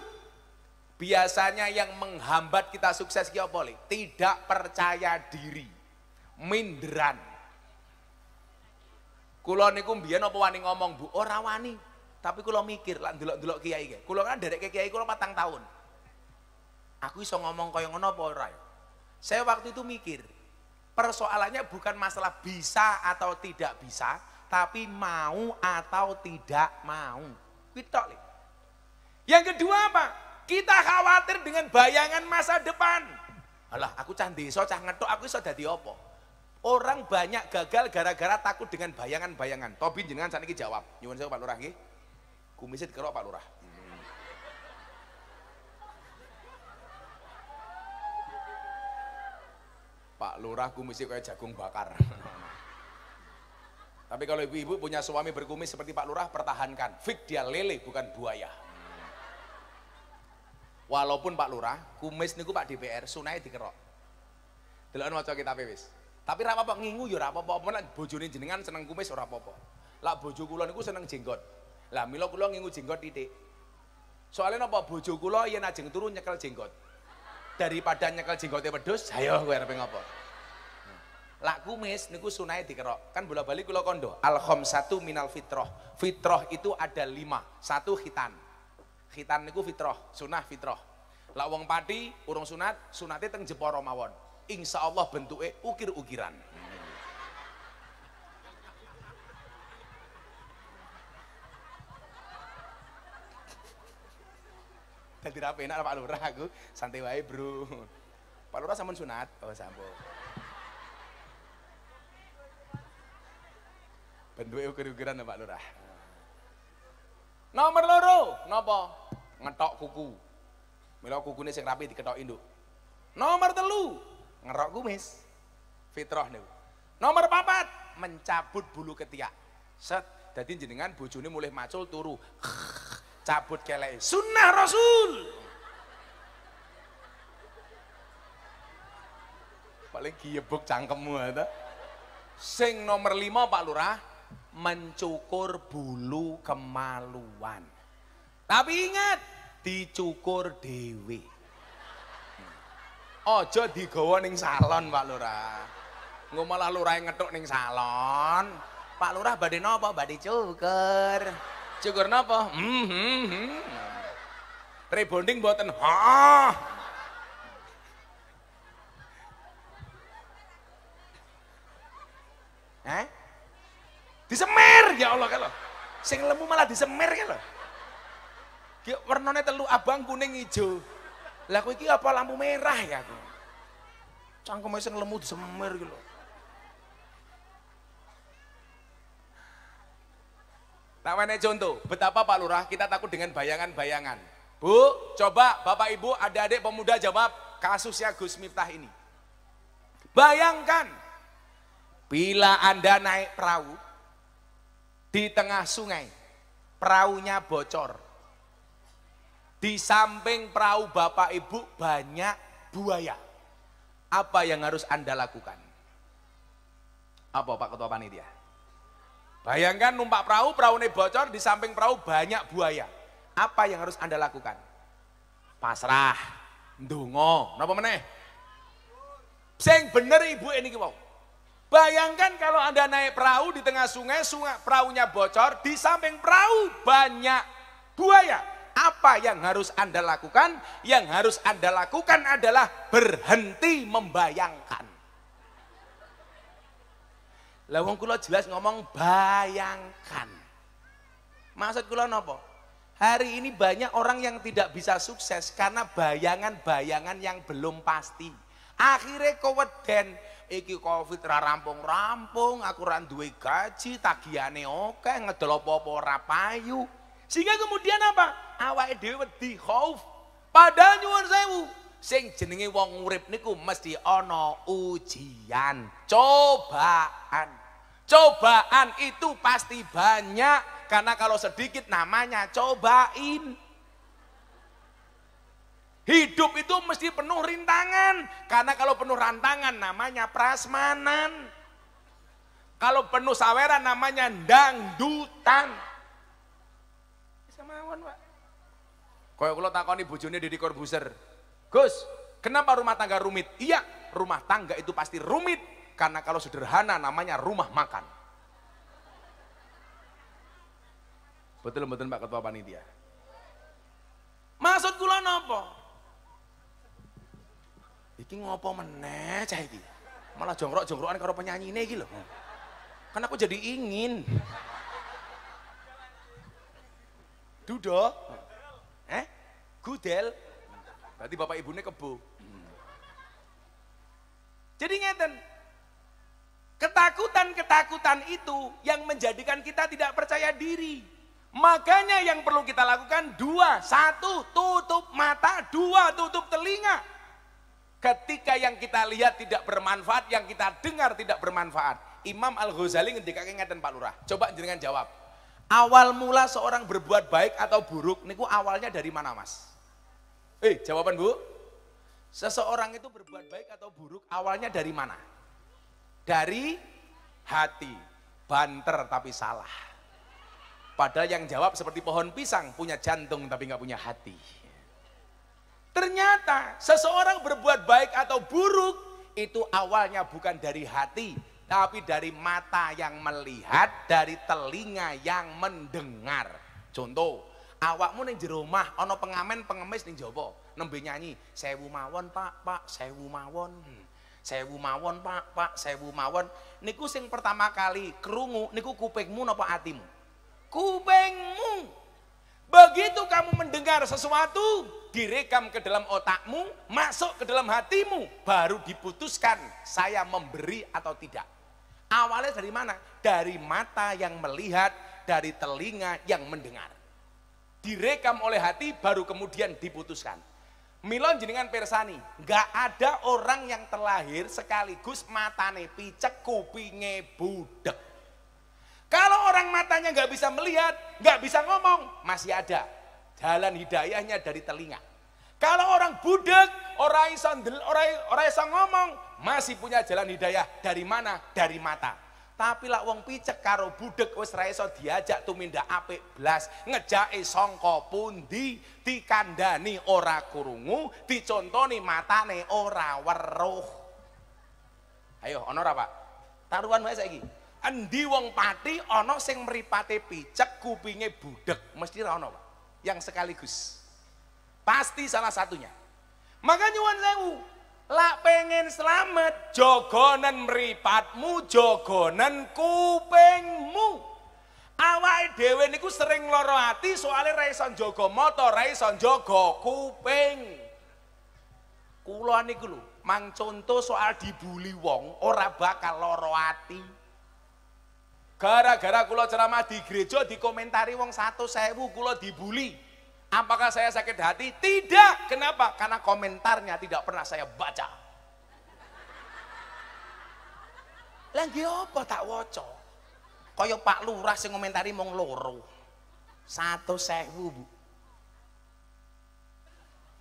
biasanya yang menghambat kita sukses ki apa? Tidak percaya diri, minderan. Kula niku mbiyen apa wani ngomong, Bu? Ora wani, tapi kula mikir lah ndelok-ndelok kiai ki. Kula kan derek kiai kula 4 tahun. Aku iso ngomong kaya ngono apa ora? Saya waktu itu mikir, persoalannya bukan masalah bisa atau tidak bisa, tapi mau atau tidak mau. Gitu. Yang kedua apa? Kita khawatir dengan bayangan masa depan. Alah, aku cah desa, cah ngetok, aku iso dadi apa? Orang banyak gagal gara-gara takut dengan bayangan-bayangan. Tobi jenengan saniki jawab. Nyuwun sewu Pak Lurah nggih. Kumise dikerok Pak Lurah. Pak Lurah kumisnya kayak jagung bakar. Tapi kalau ibu-ibu punya suami berkumis seperti Pak Lurah, pertahankan. Fik dia lele bukan buaya. Walaupun Pak Lurah, kumis niku Pak DPR, sunai dikerok. Delok maca kitab wis. Tapi ora apa-apa ngingu ya ora apa-apa. Nek bojone jenengan seneng kumis ora apa-apa. Lah bojo kula niku seneng jenggot. Lah mila kula ngingu jenggot titik. Soalnya napa bojo kula yen ajeng turu nyekel jenggot. Daripada nyekel jenggotnya wedhus, ayo kowe arep ngopo? Lak kumis niku sunahe dikerok. Kan bola-bali kula kondo. Al-khamsatu minal fitrah. Fitrah itu ada 5. 1 khitan. Khitan niku fitrah, sunah fitrah. Lak wong pati urung sunat, sunate teng Jepara mawon. Insyaallah bentuke ukir-ukiran. Dadi ra penak Pak Lurah aku, santai wae, Bro. Pak Lurah sampun sunat? Oh, sampun. Bentuke ukir-ukiran Pak Lurah. Nomor loro, napa? Ngetok kuku. Mila kukune sing rapi diketoki nduk. Nomor 3, ngerok kumis. Fitrah niku. Nomor 4, mencabut bulu ketiak. Set, dadi jenengan bojone mulih macul turu. Cabut kelek. Sunnah Rasul. Paling giyebuk cangkemmu ta. Sing nomor 5 Pak Lurah, mencukur bulu kemaluan. Tapi ingat, dicukur dhewe. Aja digawa ning salon Pak Lurah. Engko malah lurahe ngethuk ning salon. Pak Lurah badhe napa? Badhe cukur. Cukur napa? Rebonding mboten. Ha. Disemir ya Allah kalau. Sing lemu malah disemir kan lho. Ki warnane 3, abang, kuning, ijo. Lah kowe iki apa lampu merah ya aku. Cangkeme sing lemu disemir iki lho. Namanya contoh, betapa Pak Lurah kita takut dengan bayangan-bayangan. Bu, coba Bapak Ibu, adik-adik pemuda jawab kasusnya Gus Miftah ini. Bayangkan, bila Anda naik perahu di tengah sungai, perahunya bocor. Di samping perahu Bapak Ibu banyak buaya. Apa yang harus Anda lakukan? Apa Pak Ketua Panitia? Bayangkan numpak perahu, perahunya bocor, di samping perahu banyak buaya. Apa yang harus Anda lakukan? Pasrah, ndonga, napa meneh? Sing bener Ibu ini mau. Bayangkan kalau Anda naik perahu di tengah sungai, perahunya bocor, di samping perahu banyak buaya. Apa yang harus Anda lakukan? Yang harus Anda lakukan adalah berhenti membayangkan. Lah wong kula jelas ngomong bayangkan. Maksud kula napa? Hari ini banyak orang yang tidak bisa sukses karena bayangan-bayangan yang belum pasti. Akhirnya keweden, iki Covid ra rampung-rampung, aku ra duwe gaji, tagihane oke, ngedol apa-apa ora payu. Sehingga kemudian apa? Awake dhewe wedi khauf. Padahal nyuwun sewu, sing jenenge wong urip niku mesti ana ujian, cobaan. Cobaan itu pasti banyak, karena kalau sedikit namanya cobain. Hidup itu mesti penuh rintangan, karena kalau penuh rantangan namanya prasmanan. Kalau penuh saweran namanya dangdutan. Bisa mawon, Pak. Kaya kula takoni bojone Deddy Corbuzier, Gus, kenapa rumah tangga rumit? Iya, rumah tangga itu pasti rumit, karena kalau sederhana namanya rumah makan. Betul-betul Pak Ketua Panitia. Maksud kula napa? Iki ngopo meneh cah iki? Malah jongkrok-jongkrokan karo penyanyine iki lho. Kan aku jadi ingin. Duduk. Gudel. Berarti bapak ibunya kebo. Jadi ngeten. Ketakutan-ketakutan itu yang menjadikan kita tidak percaya diri. Makanya yang perlu kita lakukan dua. Satu, tutup mata. Dua, tutup telinga. Ketika yang kita lihat tidak bermanfaat, yang kita dengar tidak bermanfaat. Imam Al-Ghazali ngendikake ngeten Pak Lurah. Coba jenengan jawab. Awal mula seorang berbuat baik atau buruk niku awalnya dari mana, Mas? Jawaban Bu. Seseorang itu berbuat baik atau buruk awalnya dari mana? Dari hati. Banter tapi salah. Padahal yang jawab seperti pohon pisang, punya jantung tapi nggak punya hati. Ternyata seseorang berbuat baik atau buruk itu awalnya bukan dari hati, tapi dari mata yang melihat, dari telinga yang mendengar. Contoh, awakmu ning jero omah ana pengamen pengemis ning jaba, nembe nyanyi, "Sewu mawon Pak, sewu mawon. Sewu mawon Pak, sewu mawon." Niku sing pertama kali krungu niku kupingmu napa atimu? Kupingmu. Begitu kamu mendengar sesuatu, direkam ke dalam otakmu, masuk ke dalam hatimu, baru diputuskan saya memberi atau tidak. Awalnya dari mana? Dari mata yang melihat, dari telinga yang mendengar. Direkam oleh hati, baru kemudian diputuskan. Milon jenengan persani, nggak ada orang yang terlahir sekaligus matane picek, kupinge budek. Kalau orang matanya nggak bisa melihat, nggak bisa ngomong, masih ada jalan hidayahnya dari telinga. Kalau orang budek, orang iso ngomong, masih punya jalan hidayah dari mana? Dari mata. Tapi lah wong picek karo budek wis ra iso diajak tumindak apik blas, ngejake sangka pundi, dikandani ora krungu, dicontoni matane ora weruh. Ayo ana ora Pak? Taruhan wae saiki. Endi wong pati ana sing mripate picek, kupinge budek, mesti ra ana Pak. Yang sekaligus. Pasti salah satunya. Maka nyuwun sewu, lak pengen selamat, jogonen mripatmu, jogonen kupingmu. Awake dhewe niku sering lara ati soalé ra iso njaga mata, ra iso njaga kuping. Kula niku lho, mang contoh soal dibuli wong ora bakal lara ati. Gara-gara kula ceramah di gereja dikomentari wong 100.000 kula dibuli. Apakah saya sakit hati? Tidak. Kenapa? Karena komentarnya tidak pernah saya baca. Lah nggih apa tak waca? Kaya Pak Lurah sing ngomentari mung loro. 100.000, Bu.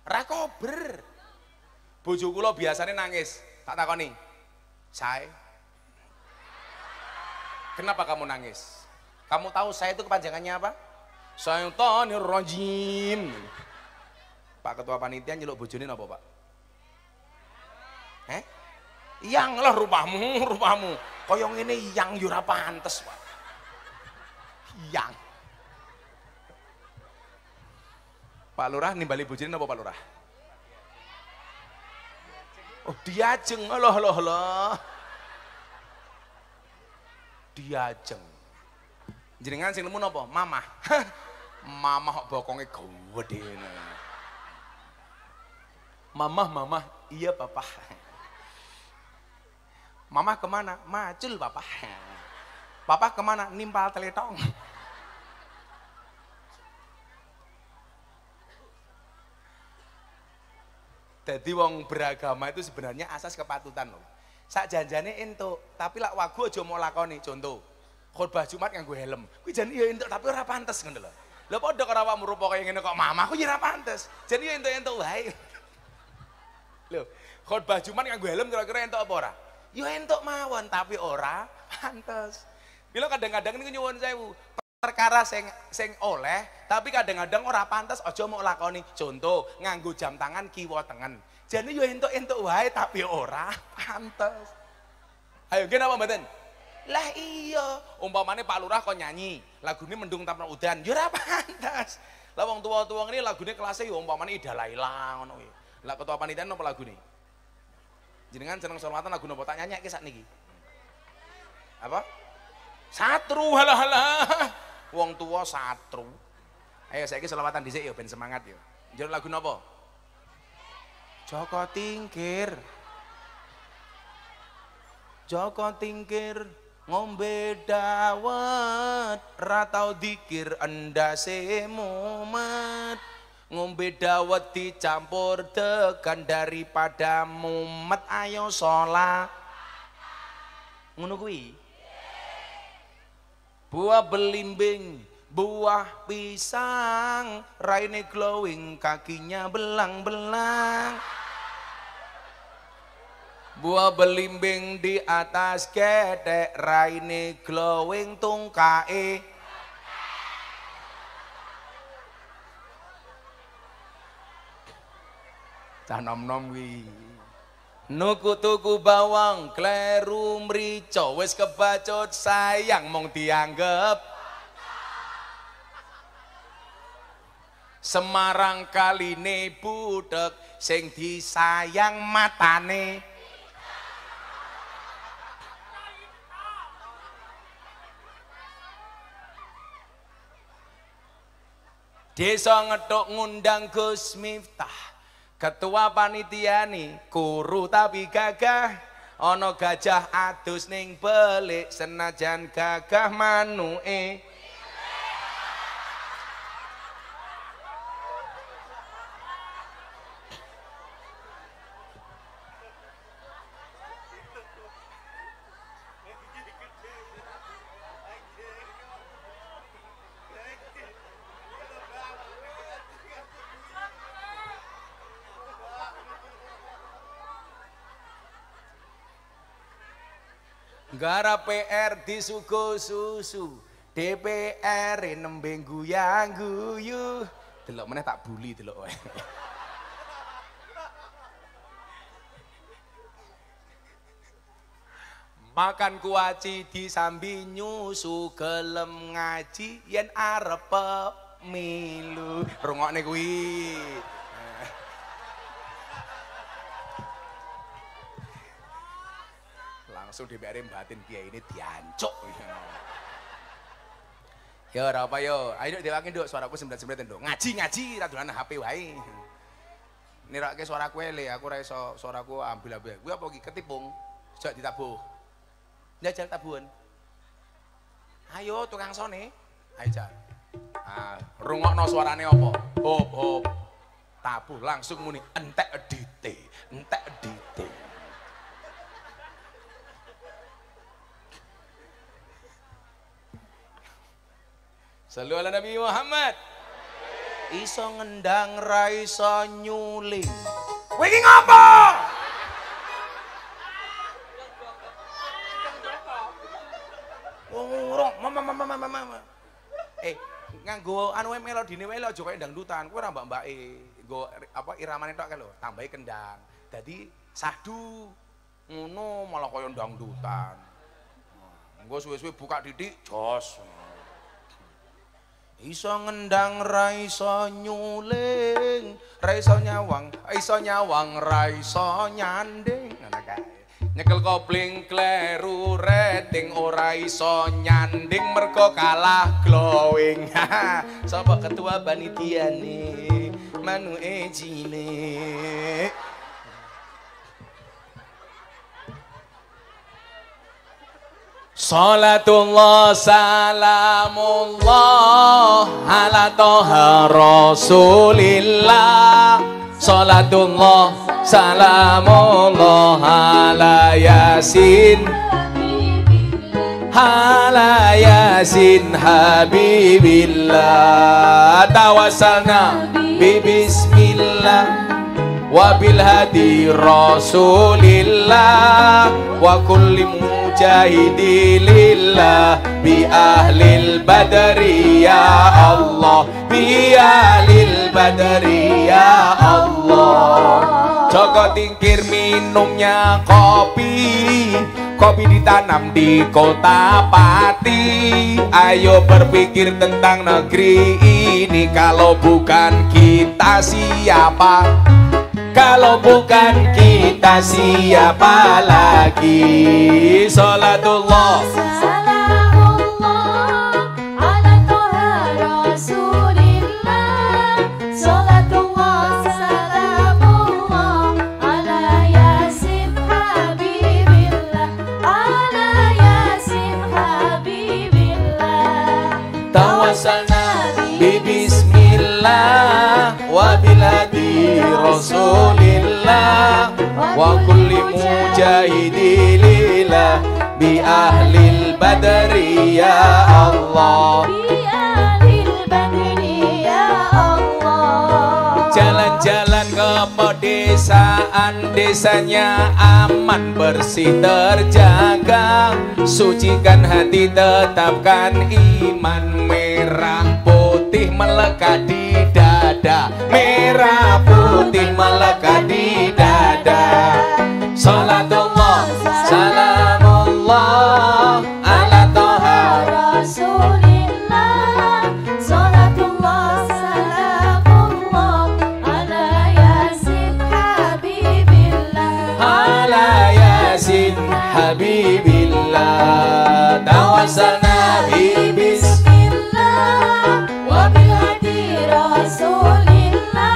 Ra kober. Bojo kula biasane nangis. Tak takoni. Sae. Kenapa kamu nangis? Kamu tahu saya itu kepanjangannya apa? Syaitonir rajim. Pak Ketua Panitia nyeluk bojone napa, Pak? Yang lah rupamu. Kaya ngene yang yo ora pantes, Pak. Yang. Pak Lurah nimbali bojone napa, Pak Lurah? Oh, diajeng. Allah. Diajeng. Jenengan sing nemu napa? Mamah. Mamah kok bokonge gede. Mamah, iya papa. Mama kemana? Macul papa. Papa kemana? Nimpal teletong. Jadi wong beragama itu sebenarnya asas kepatutan loh. Sak janjane entuk, tapi lak wagu aja mau lakoni. Contoh, khotbah Jumat nganggo helm. Kuwi jan iya entuk tapi ora pantes ngono lho. Lha padha karo awakmu rupa kaya ngene kok mamaku ya ora pantes. Jan iya entuk-entuk wae. Lho, khotbah Jumat nganggo helm kira-kira entuk apa ora? Ya entuk mawon tapi ora pantes. Bila kadang-kadang niku nyuwun sewu, perkara sing oleh tapi kadang-kadang ora pantes aja mau lakoni. Contoh, nganggo jam tangan kiwa tengen. Jane yo entuk-entuk wae tapi ora pantes. Ayo nggih napa mboten? Lah iya, umpamane Pak Lurah kok nyanyi, lagune Mendung Tapno Udan, yo ora pantes. Lah wong tuwa-tuwa ngene lagune kelasé yo umpamane Ida Laila ngono kuwi. Lah Ketua Panitia napa lagune? Jenengan seneng selawatan lagu napa tak nyanyake sakniki? Apa? Satru, halah. Wong tua satru. Ayo saiki selawatan dhisik ya ben semangat ya. Njaluk lagu napa? Joko Tingkir. Joko Tingkir ngombe dawet, ra tau dikir endase mumet. Ngombe dawet dicampur degan daripada mumet, ayo sholat. Ngono kuwi. Buah belimbing, buah pisang, raine glowing, kakinya belang-belang. Buah belimbing di atas gedek, raine glowing, tungkae cah nom-nom kuwi. Nuku tuku bawang kleru mrica wis kebacut sayang mung dianggep. Semarang kaline budhek sing disayang matane. Desa ngethuk ngundang Gus Miftah. Ketua panitia nih kuru tapi gagah, ono gajah adus ning belik senajan gagah manuke. Gara PR disugo susu, DPR nembeng guyang guyu. Delok meneh tak buli delok wae. Makan kuaci disambi nyusu, gelem ngaji yen arep pemilu. Rungokne kuwi. Langsung DPR batin kiai ini diancuk. Ya ora apa yo, ayo dewake nduk suaraku sembret-sembret nduk. Ngaji ra dolan HP wae. Nirake suaraku ele, aku ora iso suaraku ambil-ambil. Kuwi apa iki ketipung? Sejak ditabuh. Njajal tabuhan. Ayo tukang sone. Ayo Jan. Ah, rungokno suarane apa? Hop hop. Tabuh langsung muni entek edite, entek edite. Sallu ala Nabi Muhammad. Iso ngendang ra iso nyuling. Kowe iki ngopo? Ngurung, mama. Nganggo anu melodine wae aja koyo dangdutan. Kowe ora mbak-mbake. Nggo apa iramane tok kan lho, tambahi kendang. Dadi sahdu. Ngono malah koyo dangdutan. Engko suwe-suwe buka titik jos. Iso ngendang ra iso nyuling, ra iso nyawang ra iso nyanding. Ngono kae. Nyekel kopling kleru rating ora iso nyanding mergo kalah glowing. Sapa ketua panitiane? Manu Ejile. Salatullah salamullah ala toha rasulillah. Salatullah salamullah ala yasin habibillah. Tawassalna bismillah wabil hadi rasulillah wa kulli mujahidilillah bi ahlil badri ya Allah, bi ahlil badri ya Allah. Joko tingkir minumnya kopi, kopi ditanam di kota Pati. Ayo berpikir tentang negeri ini, kalau bukan kita siapa? Kalau bukan kita siapa lagi? Salatullah salamullah ala toha rasulillah. Salatullah salamullah ala yasin habibillah, ala yasin habibillah. tawassalna bismillah wabil hadi rasulillah wa kulli mujahidilillah bi ahlil badri ya Allah, Bi ahlil badri ya Allah. jalan-jalan ke pedesaan, desanya aman bersih terjaga, sucikan hati tetapkan iman, merah putih melekat di dada, merah putih melekat di dada. Salatullah salamullah ala toha Rasulillah. Salatullah salamullah ala yasin habibillah, ala yasin habibillah. Tawassalna bismillah wabil hadi rasulillah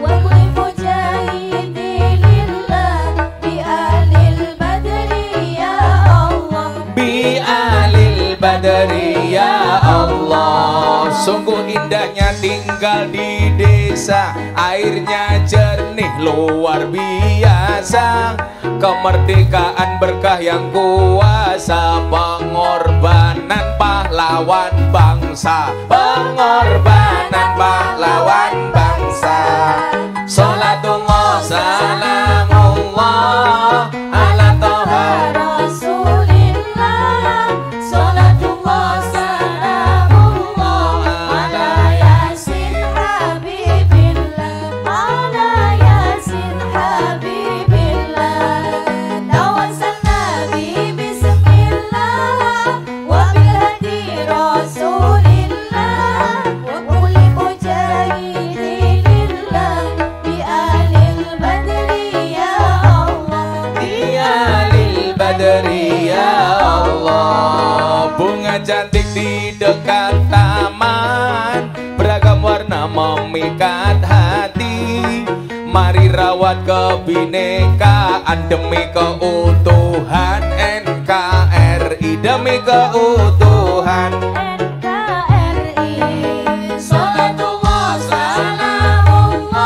wa kulli mujahidilillah bi ahlil badri ya Allah, bi alil badri ya Allah. Sungguh indahnya tinggal di desa, airnya jernih luar biasa, kemerdekaan berkah yang kuasa, pengorbanan pahlawan bangsa, pengorbanan pahlawan bangsa. Salatullah salamullah ala toha Rasulillah. Salatullah salamullah ala yasin habibillah, ala yasin habibillah. Tawassalna bismillah wabil hadi rasulillah wa kulli mujahidilillah bi ahlil badri ya Allah, bi alil badri ya Allah. Bunga cantik di dekat taman, beragam warna memikat hati. Mari rawat kebinekaan demi keutuhan NKRI, demi keutuhan NKRI. Salatullah salamullah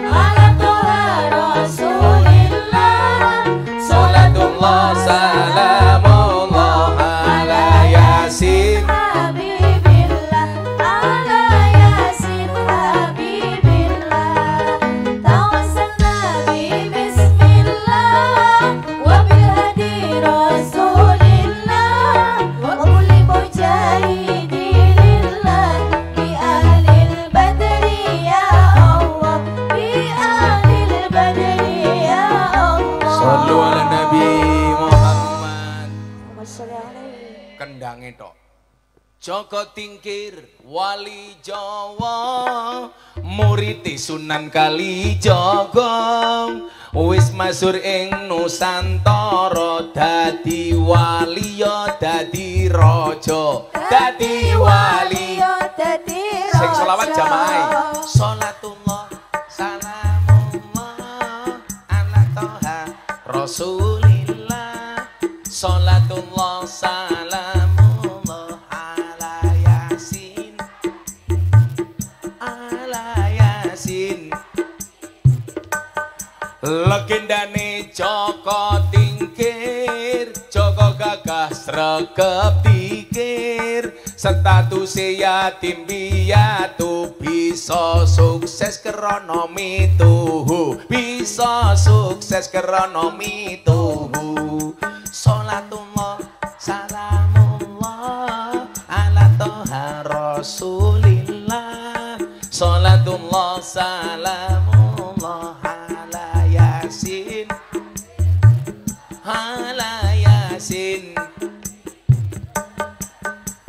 ala toha rasulillah. Salatullah salamullah ala yasin Habibillah. kendange tok. Joko Tingkir wali Jawa, murid Sunan Kalijaga, wis masyhur ing Nusantara, dadi wali ya dadi raja, dadi wali sing selawat jamaah. Salatullah salamullah ala Toha Rasulillah, salatullah salamullah legendane Joko Tingkir, Joko gagah sregep pikir, statuse yatim piatu, bisa sukses krana mituhu, bisa sukses krana mituhu. Salatullah salamullah ala Toha Rasulillah, salatullah salamullah ala Yasin,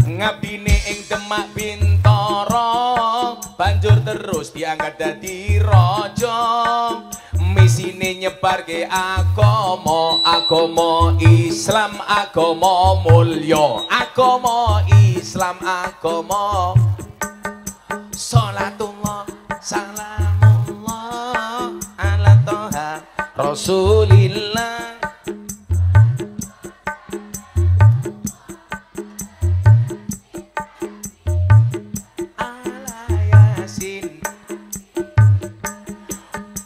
ngabdine ing Demak Bintoro, banjur terus diangkat dadi raja, misine nyebarke agama Islam, agama mulya, agama Islam, agama. Salatullah salamullah ala Toha Rasulillah,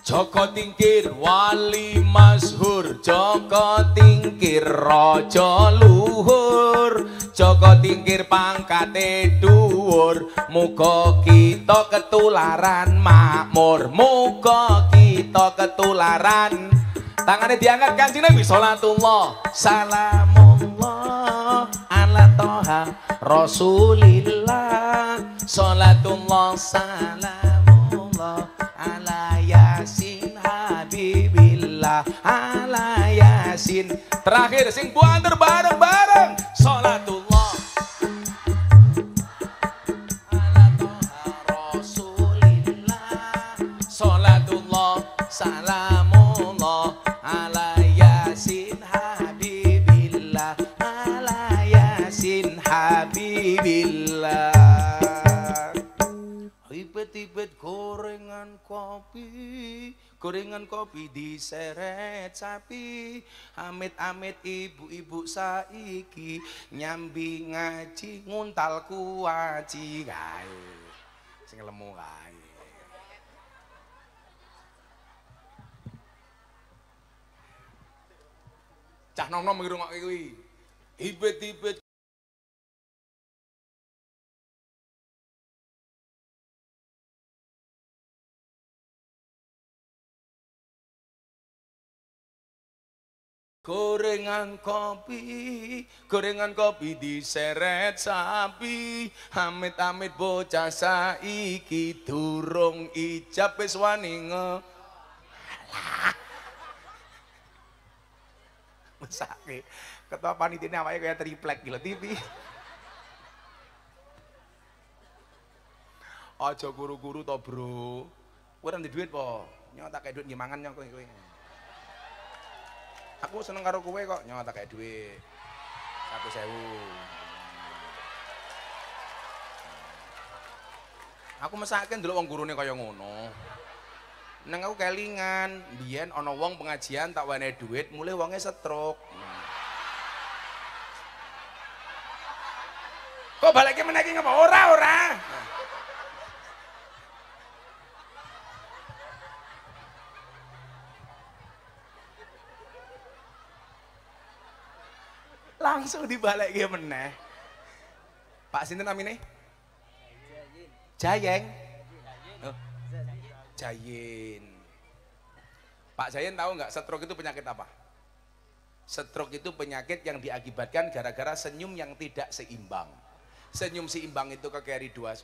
Joko Tingkir wali masyhur, Joko Tingkir raja luhur, Joko Tingkir pangkate dhuwur, muga kita ketularan makmur, muga kita ketularan. Tangane diangkat Kanjeng Nabi, salatullah salamullah ala Toha Rasulillah, salatullah salamullah ala Yasin Habibillah, ala Yasin. Terakhir sing buanter bareng-bareng, salatullah ala Toha Rasulillah, salatullah salamullah ala Yasin Habibillah, ala Yasin Habibillah. Tibet gorengan kopi diseret sapi, amit-amit ibu-ibu saiki nyambi ngaji nguntal kuaci kae sing lemu kae. Cah nom-nom ngrungokke kuwi. Tibet gorengan kopi diseret sapi, amit-amit bocah saiki durung ijab wis wani mesake. Ketua panitiane awake kaya triplek gila TV. Aja guru-guru to, Bro. Kowe ora ndek dhuwit po? Nyok tak kei dhuwit nggih mangan nyok kowe. Aku seneng karo kowe kok, nyok tak kei dhuwit 1.000. Aku mesake ndelok wong gurune kaya ngono. Neng aku kelingan, biyen ana wong pengajian tak wenehi dhuwit, mulai wonge stroke. Kok balik meneh iki ngapa? Ora. Langsung dibalik meneh. Pak sinten namine? Jayeng. Jayin. Pak Jayin tahu nggak stroke itu penyakit apa? Stroke itu penyakit yang diakibatkan gara-gara senyum yang tidak seimbang. Senyum seimbang itu ke kiri 2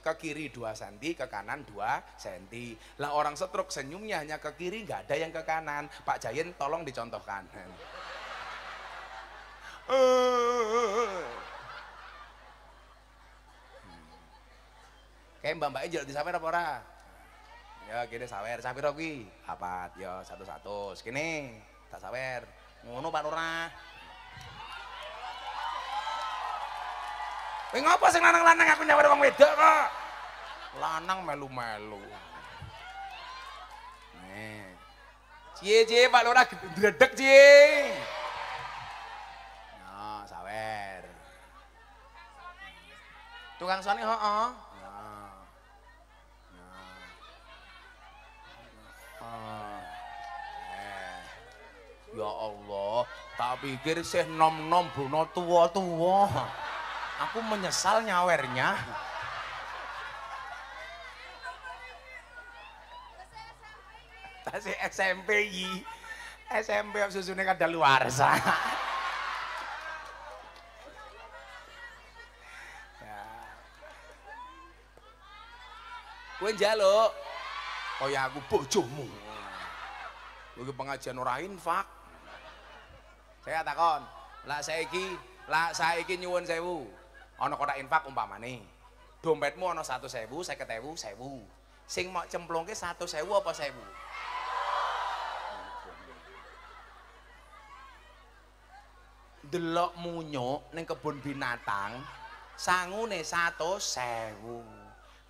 cm, ke kanan 2 cm. Lah orang stroke senyumnya hanya ke kiri, nggak ada yang ke kanan. Pak Jayin tolong dicontohkan. Kayak mbak-mbaknya njaluk disawer apa ora? Ya kene sawer, sawer kuwi. Papat ya 100. Kene tak sawer. Ngono Pak Lurah. Kowe ngopo sing lanang-lanang aku nyawer wong wedok kok? Lanang melu-melu. Nih. Cie Pak Lurah gredeg cie. Nah, sawer. Tukang soni heeh. Ya Allah, tak pikir sih nom-nom Bruno tua-tua. Aku menyesal nyawernya. Tasih SMP yi. SMP susune kadaluarsa. Ya. Kowe njaluk kaya aku bojomu. Kowe pengajian ora infak. Saya takon, lah saiki nyuwun sewu. Ana kotak infak umpamane. Dompetmu ana 100.000, 50.000, 1.000. Sing mok cemplungke 100.000 apa 1.000? Delok munyuk ning kebun binatang, sangune 100.000.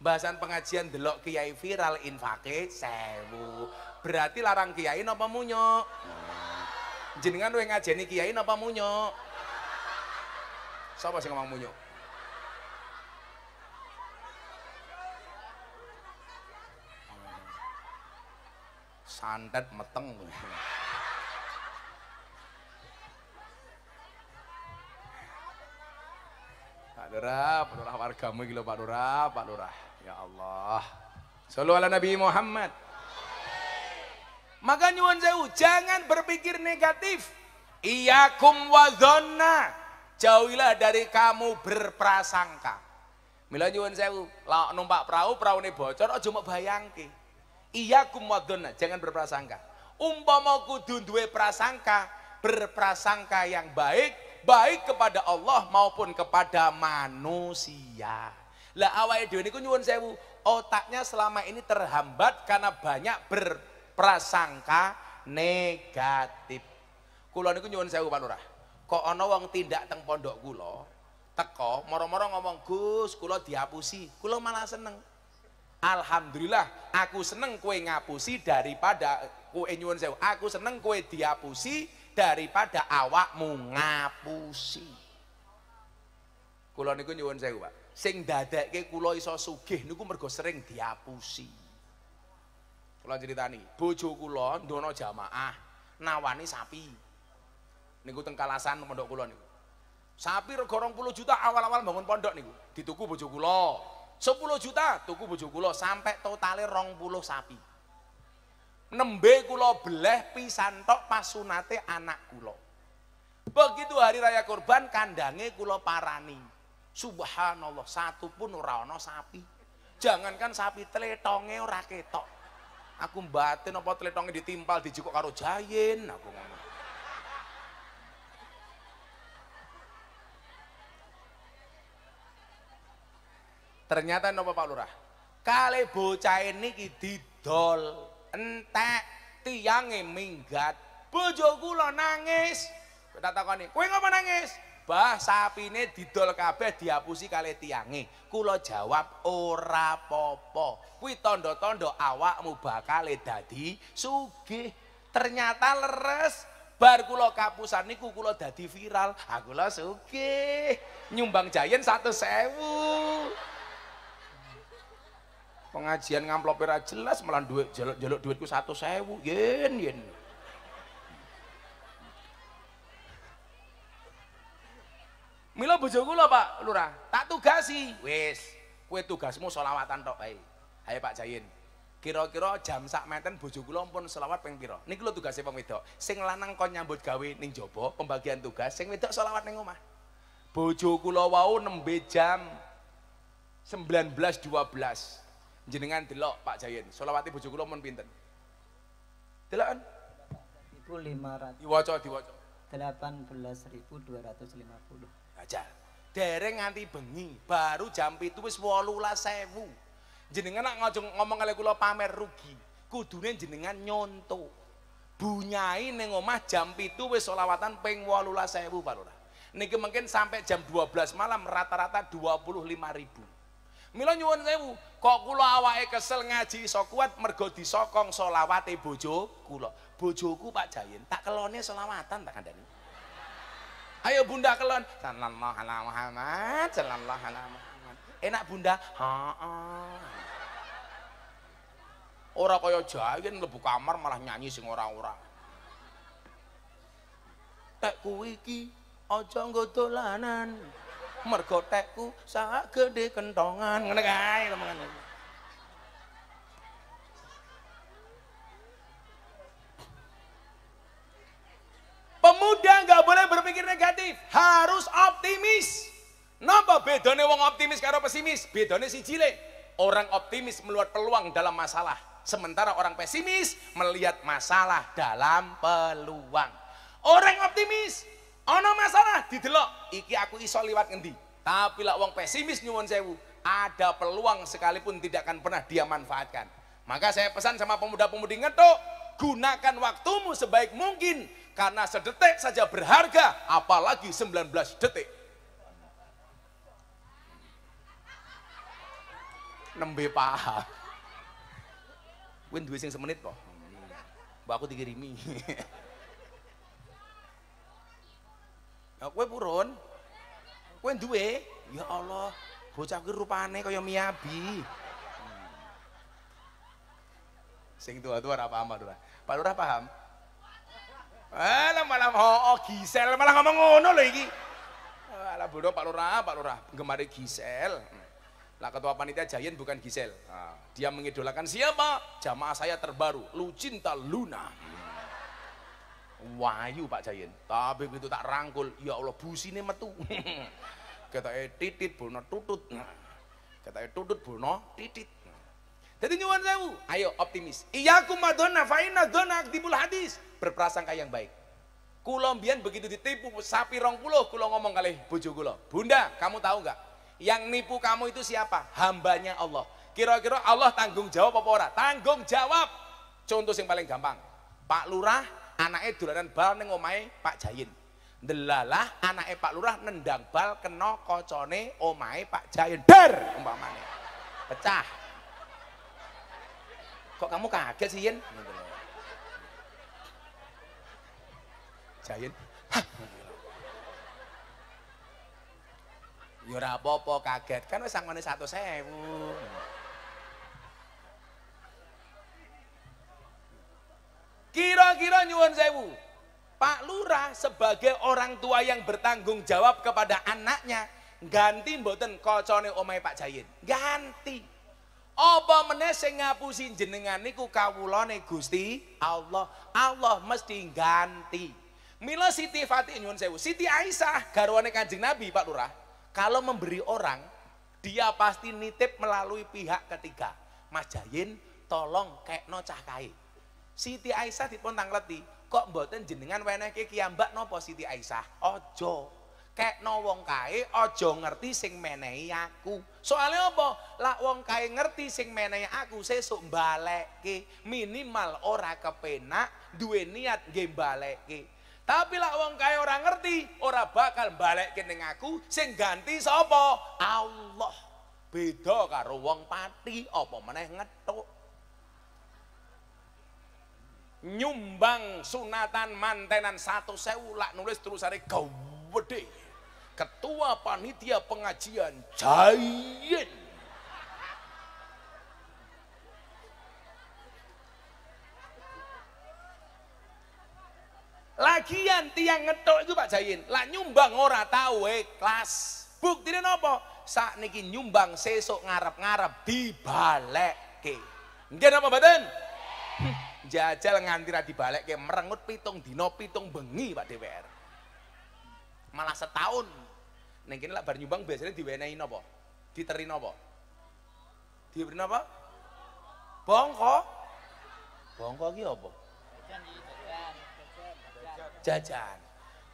Bahasan pengajian delok kiai viral infake 1.000. Berarti larang kiai napa munyuk? Jenengan luwih ngajeni kiai napa munyuk? Sapa sing ngomong munyuk? Santet meteng. Pak Lurah wargamu iki lho Pak Lurah. Ya Allah. Shallu ala Nabi Muhammad. Maka nyuwun sewu, jangan berpikir negatif. Iyakum wa dzanna. Jauhilah dari kamu berprasangka. Mila nyuwun sewu, lak numpak perahu, praune bocor aja mbok bayangke. Iyakum wa dzanna, jangan berprasangka. Umpama kudu duwe prasangka, berprasangka yang baik kepada Allah maupun kepada manusia. Lah awake dhewe niku nyuwun sewu, otaknya selama ini terhambat karena banyak berprasangka negatif. Kula niku nyuwun sewu Pak Lurah. Kok ana wong tindak teng pondok kula, teko moro-moro ngomong, "Gus, kula diapusi." Kula malah seneng. Alhamdulillah, aku seneng kowe ngapusi daripada kowe nyuwun sewu. Aku seneng kowe diapusi daripada awakmu ngapusi. Kula niku nyuwun sewu, Pak. Sing dadekke kula iso sugih niku mergo sering diapusi. Kula critani, bojo kula ndono jamaah nawani sapi. Niku teng Kalasan pondok kula niku. Sapi rega 20 juta awal-awal bangun pondok niku. Dituku bojo kula. 10 juta tuku bojo kula sampai totale 20 sapi. Nembe kula beleh pisan tok pas sunate anak kula. Begitu hari raya kurban kandange kula parani. Subhanallah, satu pun ora ana sapi. Jangankan sapi, tletonge ora ketok. Aku batin apa tletonge ditimpal dijukuk karo jayen, aku ngomong. Ternyata napa Pak Lurah? Kale bocah niki didol entek tiyange minggat. Bojo kula nangis. Tak takoni, "Kowe ngapa nangis?" "Bah, sapine didol kabeh diapusi kali tiyange." Kula jawab, "Ora apa-apa. Kuwi tanda-tanda awakmu bakal dadi sugih." Ternyata leres. Bar kula kapusan niku kula dadi viral. Aku lho sugih. Nyumbang jayen 100.000. Pengajian ngamplope ra jelas malah duit jaluk duitku 100.000. Yen. Mila bojo kula Pak Lurah, tak tugasi. Wis, kowe tugasmu selawatan tok ae. Ayo Pak Jayin. Kira-kira jam sak meten bojo kula pun selawat ping pira? Niki lho tugase wong wedok. Sing lanang kon nyambut gawe ning jaba, pembagian tugas, sing wedok selawat ning omah. Bojo kula wau nembe jam 19.12. Jenengan delok Pak Jayin, selawati bojo kula mun pinten? Deloken? 1.500. Diwaca. 18.250. Aja. Dereng nganti bengi, baru jam 7 wis 18.000. Jenengan nak ngomong kali kula pamer rugi. Kudune jenengan nyonto. Bunyai ning omah jam 7 wis selawatan ping 18.000 Pak Lurah. Niki mungkin sampai jam 12 malam rata-rata 25.000. Mila nyuwun sewu, kok kula awake kesel ngaji iso kuat mergo disokong selawate bojo kula. Bojoku Pak Jayen, tak kelone selawatan tak kandhani. Ayo Bunda kelon. Sallallahu alaihi Muhammad, sallallahu alaihi Muhammad. Enak Bunda? Heeh. Ora kaya Jayen mlebu kamar malah nyanyi sing ora-ora. Tekku iki aja nggo dolanan. Mergo tekku sak gede kentongan. Ngene kae temen. Pemuda nggak boleh berpikir negatif, harus optimis. Napa bedane wong optimis karo pesimis? Bedane siji le. Orang optimis melihat peluang dalam masalah, sementara orang pesimis melihat masalah dalam peluang. Orang optimis, ana masalah didelok, iki aku iso liwat ngendi. Tapi lah wong pesimis nyuwun sewu, ada peluang sekalipun tidak akan pernah dia manfaatkan. Maka saya pesan sama pemuda-pemudi ngetuk, gunakan waktumu sebaik mungkin. Karena sedetik saja berharga, apalagi 19 detik. Nembe paham. Kuwi duwe sing semenit kok. Mbak aku dikirimi. Ya kowe purun. Kowe duwe? Ya Allah, bocah kuwi rupane kaya Miyabi. Sing tua-tua ora paham Pak Lurah paham? Alah malah Gisel malah ngomong ngono lho iki. Alah bodoh Pak Lurah gemari Gisel. Lah ketua panitia Jayen bukan Gisel. Nah, dia mengidolakan siapa? Jamaah saya terbaru, Lucinta Luna. Wayu Pak Jayen. Tapi begitu tak rangkul, ya Allah busine metu. Ketoke titit bono tutut. Ketoke tutut bono titit. Jadi nyuwun sewu, ayo optimis. Iyyakum madonna fa inna dzanna akdibul hadis. Berprasangka yang baik. Kula mbiyen begitu ditipu sapi 20, kula ngomong kali bojo kula, "Bunda, kamu tahu enggak? Yang nipu kamu itu siapa? Hambanya Allah. Kira-kira Allah tanggung jawab apa ora? Tanggung jawab." Contoh yang paling gampang. Pak Lurah anaknya dolanan bal ning omahe Pak Jayen. Delalah anaknya Pak Lurah nendang bal kena kocone omahe Pak Jayen. Der umpamane. Pecah. Kok kamu kaget sih, Yen? Jayen. Ya ora apa-apa kaget, kan wis sangone 100.000. Kira-kira nyuwun sewu, Pak Lurah sebagai orang tua yang bertanggung jawab kepada anaknya, ganti mboten kocone omahe Pak Jayen. Ganti. Apa meneh sing ngapusi jenengan niku kawulane Gusti Allah. Allah mesti ganti. Mila Siti Fatih nyuwun sewu, Siti Aisyah garwane Kanjeng Nabi Pak Lurah, kalau memberi orang dia pasti nitip melalui pihak ketiga. Mas Jayen tolong kekno cah kae. Siti Aisyah dipun tangleti, kok mboten jenengan wenehke kiambak napa Siti Aisyah? Aja. Kekno wong kae aja ngerti sing menehi aku. Soalnya apa? Lah wong kae ngerti sing menehi aku sesuk mbalekke. Minimal ora kepenak duwe niat nggih mbalekke. Tapi lah wong kae ora ngerti, ora bakal mbalekke ning aku, sing ganti sapa? Allah. Beda karo wong pati apa meneh ngethuk. Nyumbang sunatan mantenan 100.000 lak nulis terusane gede. Ketua panitia pengajian Jayen. Lagian tiang ngethuk itu Pak Jayen, lah nyumbang ora tahu ikhlas. Buktine napa? Sakniki nyumbang sesuk ngarep-ngarep dibalekke. Nggih napa mboten? Jajal nganti ra dibalekke merengut 7 dina 7 bengi Pak DPR. Malah setahun. Ning kene lak bar nyumbang biasanya diwenehi napa? Diteri napa? Diberi napa? Bongko. Bongko ki apa? Jajan.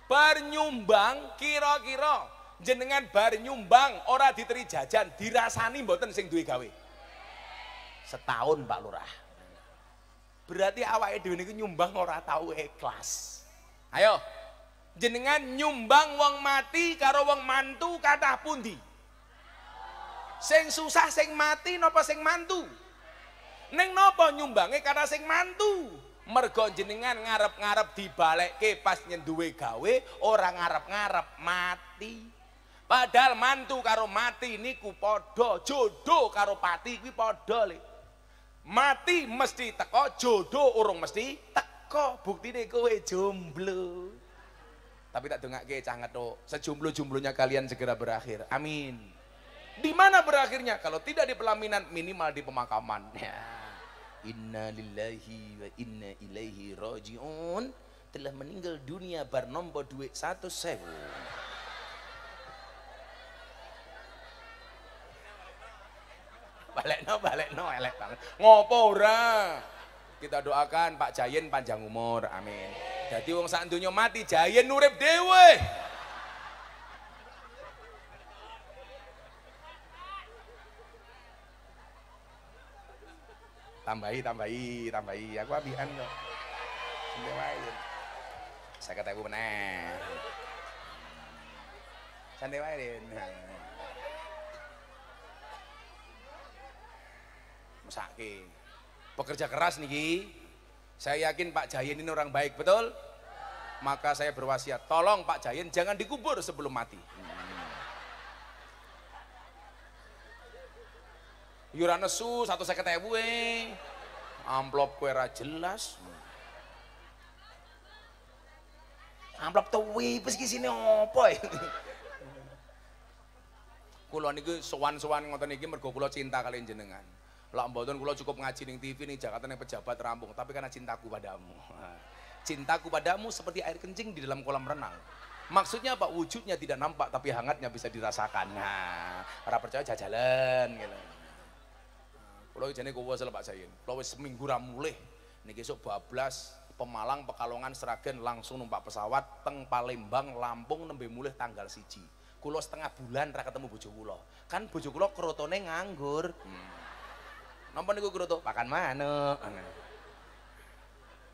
Bar nyumbang kira-kira jenengan bar nyumbang ora diteri jajan dirasani mboten sing duwe gawe. Setahun Pak Lurah. Berarti awake dhewe niku nyumbang ora tahu ikhlas. Ayo, jenengan nyumbang wong mati karo wong mantu kathah pundi? Sing susah sing mati napa sing mantu? Ning napa nyumbange kathah sing mantu? Mergo jenengan ngarep-ngarep dibalekke pas nyenduwe gawe ora ngarep-ngarep mati. Padahal mantu karo mati niku padha, jodoh karo pati kuwi padha le. Mati mesti teko, jodoh urung mesti teko. Buktine kowe jomblo. Tapi tak dongake cah ngetuk, sejomblo-jomblonya kalian segera berakhir. Amin. Di mana berakhirnya? Kalau tidak di pelaminan, minimal di pemakaman. Ya. Inna lillahi wa inna ilaihi raji'un. Telah meninggal dunia bar nompo duit 100.000. Balekno elek banget. Ngopo ora? Kita doakan Pak Jayen panjang umur, amin. Jadi wong sak donya mati, Jayen urip dhewe. Tambahi. Aku abian kok. Sende wae. 50.000 meneh. Sende wae, Den. Mesake. Pekerja keras niki. Saya yakin Pak Jayen ini orang baik, betul? Maka saya berwasiat, tolong Pak Jayen jangan dikubur sebelum mati. Yura nesu 150.000 amplop kue ra jelas. Amplop tuwi wis ki sine opo ya? Kula niku sowan-sowan ngoten iki mergo kula cinta kalian jenengan. Lah mboten kula cukup ngaji ning TV ning Jakarta ning pejabat rampung, tapi karena cintaku padamu. Cintaku padamu seperti air kencing di dalam kolam renang. Maksudnya apa? Wujudnya tidak nampak tapi hangatnya bisa dirasakan. Nah, ora percaya jajalan gitu. Kula jane kuwasel Pak Jayen. Kula wis seminggu ra mulih. Niki esuk bablas Pemalang, Pekalongan, Sragen langsung numpak pesawat teng Palembang, Lampung nembe mulih tanggal 1. Kula setengah bulan ra ketemu bojo kula. Kan bojo kula krotone nganggur. Napa niku kroto? Pakan manuk.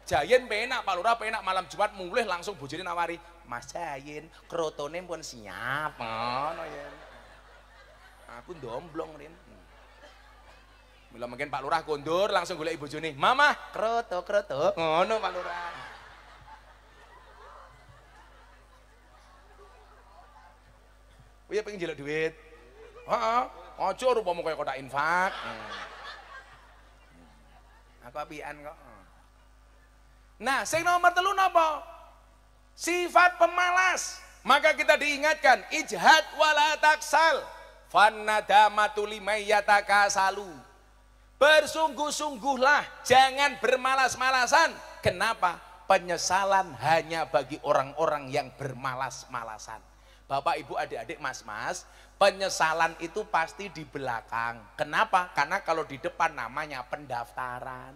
Jayen penak, Pak Lurah penak malam Jumat mulih langsung bojone nawari, "Mas Jayen, krotone pun siap." Ngono ya. Aku ndomblong rin. Mula mungkin Pak Lurah kondur langsung golek bojone, "Mama, kroto." Ngono Pak Lurah. Kuwi pengen njaluk duit. Heeh, aja rupamu kaya kotak infak. Aku apian kok. Nah, sing nomor 3 napa? Sifat pemalas. Maka kita diingatkan, ijhad wala taksal. Fannadamatu limayyatakasalu. Bersungguh-sungguhlah, jangan bermalas-malasan. Kenapa? Penyesalan hanya bagi orang-orang yang bermalas-malasan. Bapak, Ibu, adik-adik, mas-mas, penyesalan itu pasti di belakang. Kenapa? Karena kalau di depan namanya pendaftaran.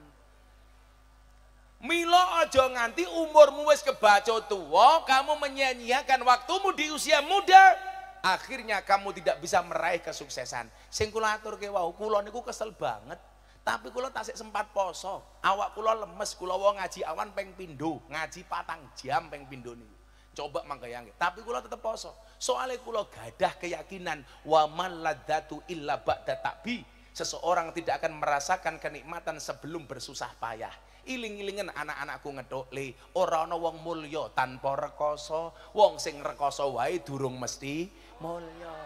Milo ojo nganti umurmu wis kebaco tua, kamu menyia-nyiakan waktumu di usia muda, akhirnya kamu tidak bisa meraih kesuksesan. Sing kula aturke wau, kula niku kesel banget. Tapi kula tasik sempat poso. Awak kula lemes, kula wau ngaji awan ping pindho, ngaji 4 jam ping pindho niku. Coba mangkayangke. Tapi kula tetep poso. Soalnya kula gadah keyakinan wa man ladzatu illa ba'da ta'bi. Seseorang tidak akan merasakan kenikmatan sebelum bersusah payah. Iling-ilingen anak-anakku ngethuk le, ora ana wong mulya tanpa rekoso, wong sing rekoso wae durung mesti mulya.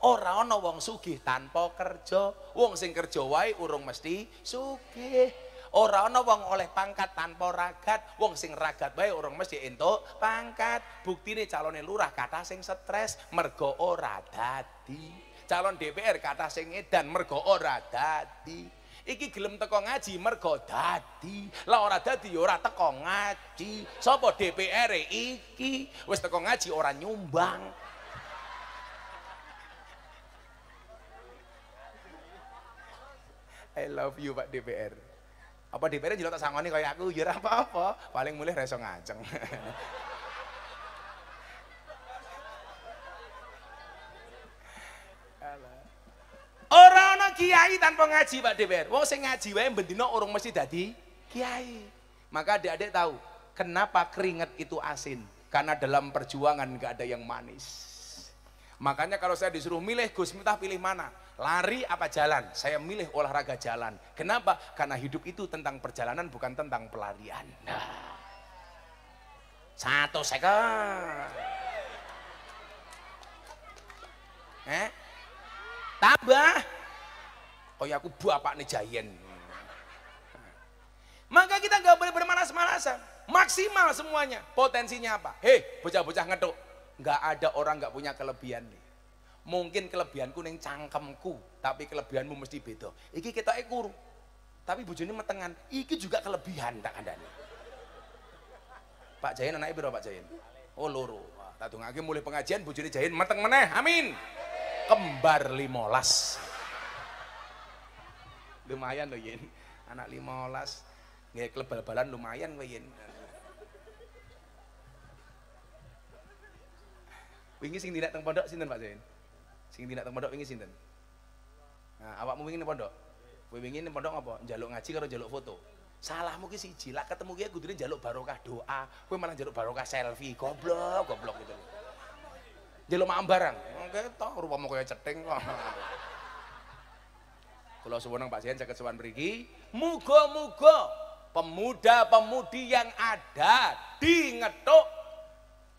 Ora ana wong sugih tanpa kerja, wong sing kerja wae urung mesti sugih. Ora ana wong oleh pangkat tanpa ragat, wong sing ragat wae urung mesti entuk pangkat. Buktine calone lurah kathah sing stres mergo ora dadi. Calon DPR kathah sing edan mergo ora dadi. Iki gelem teko ngaji mergo dadi. Lah ora dadi ya ora teko ngaji. Sapa DPR iki wis teko ngaji ora nyumbang. I love you Pak DPR. Apa DPR jelok tak sangoni kaya aku ya ora apa-apa. Paling mulih ra iso ngajeng. Ora ana kiai tanpa ngaji Pak DPR. Wong sing ngaji wae bendina urung mesti dadi kiai. Maka adik-adik tahu kenapa keringat itu asin? Karena dalam perjuangan nggak ada yang manis. Makanya kalau saya disuruh milih Gus Miftah pilih mana? Lari apa jalan? Saya milih olahraga jalan. Kenapa? Karena hidup itu tentang perjalanan bukan tentang pelarian. Nah. 1 second. Tambah. Kayak aku bapak nih Jayen. Maka kita nggak boleh bermalas-malasan. Maksimal semuanya. Potensinya apa? Hei, bocah-bocah ngeduk. Nggak ada orang nggak punya kelebihan nih. Mungkin kelebihanku neng cangkemku, tapi kelebihanmu mesti beda. Iki kita ekor, tapi bojone metengan. Iki juga kelebihan tak kandani. Pak Jayen anaknya berapa Pak Jayen? Oh loro. Tak dongake mulai pengajian bojone Jayen meteng meneh. Amin. Kembar 15. Lumayan loh Yen. Anak 15 nggak klub bal-balan lumayan loh Yen. Wingi sing tidak teng pondok sinten Pak Zain? Sing tidak teng pondok wingi sinten? Nah, awakmu wingi ning pondok. Kowe wingi ning pondok apa? Njaluk ngaji karo njaluk foto. Salahmu ki siji, lak ketemu ki kudune njaluk barokah doa, kowe malah njaluk barokah selfie. Goblok gitu. Njaluk maem barang. Oke, toh rupamu kaya cething kok. Kula suwun Pak Zain saged sowan mriki, muga-muga pemuda-pemudi yang ada di Ngethuk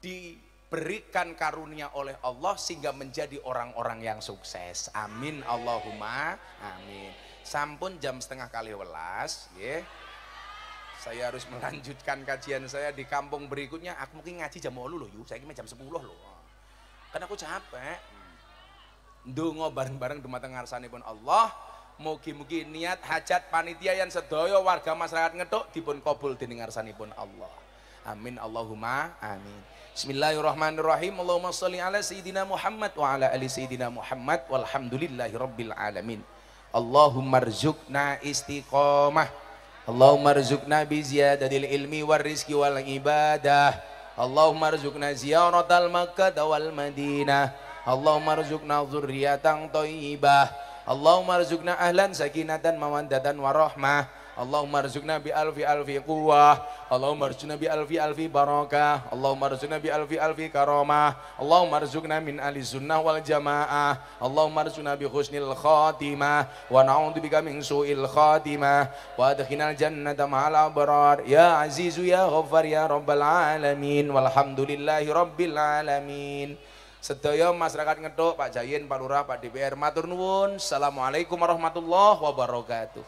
diberikan karunia oleh Allah sehingga menjadi orang-orang yang sukses. Amin Allahumma amin. Sampun jam 10:30 nggih. Saya harus melanjutkan kajian saya di kampung berikutnya. Aku mungkin ngaji jam 8 lho yuk. Saiki jam 10 lho. Karena aku capek. Ndonga bareng-bareng dumateng ngarsanipun Allah. Mugi-mugi niat hajat panitia yang sedaya warga masyarakat Ngethuk dipun kabul dening ngarsanipun Allah. Amin Allahumma amin. Bismillahirrahmanirrahim. Allahumma sholli ala sayyidina Muhammad wa ala ali sayyidina Muhammad walhamdulillahi rabbil alamin. Allahumma rzuqna istiqamah. Allahumma rzuqna bi ziyadatil ilmi war rizqi wal ibadah. Allahumma rzuqna ziyaratal Makkah wal Madinah. Allahumma rzuqna dzurriyyatan thayyibah. Allahumma rzuqna ahlan sakinatan mawaddatan warahmah. Allahumma rzuqna bi alfi quwwah. Allahumma rzuqna bi alfi barakah. Allahumma rzuqna bi alfi karamah. Allahumma rzuqna min ahli sunnah wal jamaah. Allahumma rzuqna bi husnil khatimah wa na'udzubika min su'il khatimah wa adkhilnal jannata ma'al abrar ya azizu ya ghaffar ya rabbal alamin walhamdulillahi rabbil alamin. Sedaya masyarakat Ngethuk, Pak Jayen, Pak Lurah, Pak DPR, matur nuwun. Assalamualaikum warahmatullahi wabarakatuh.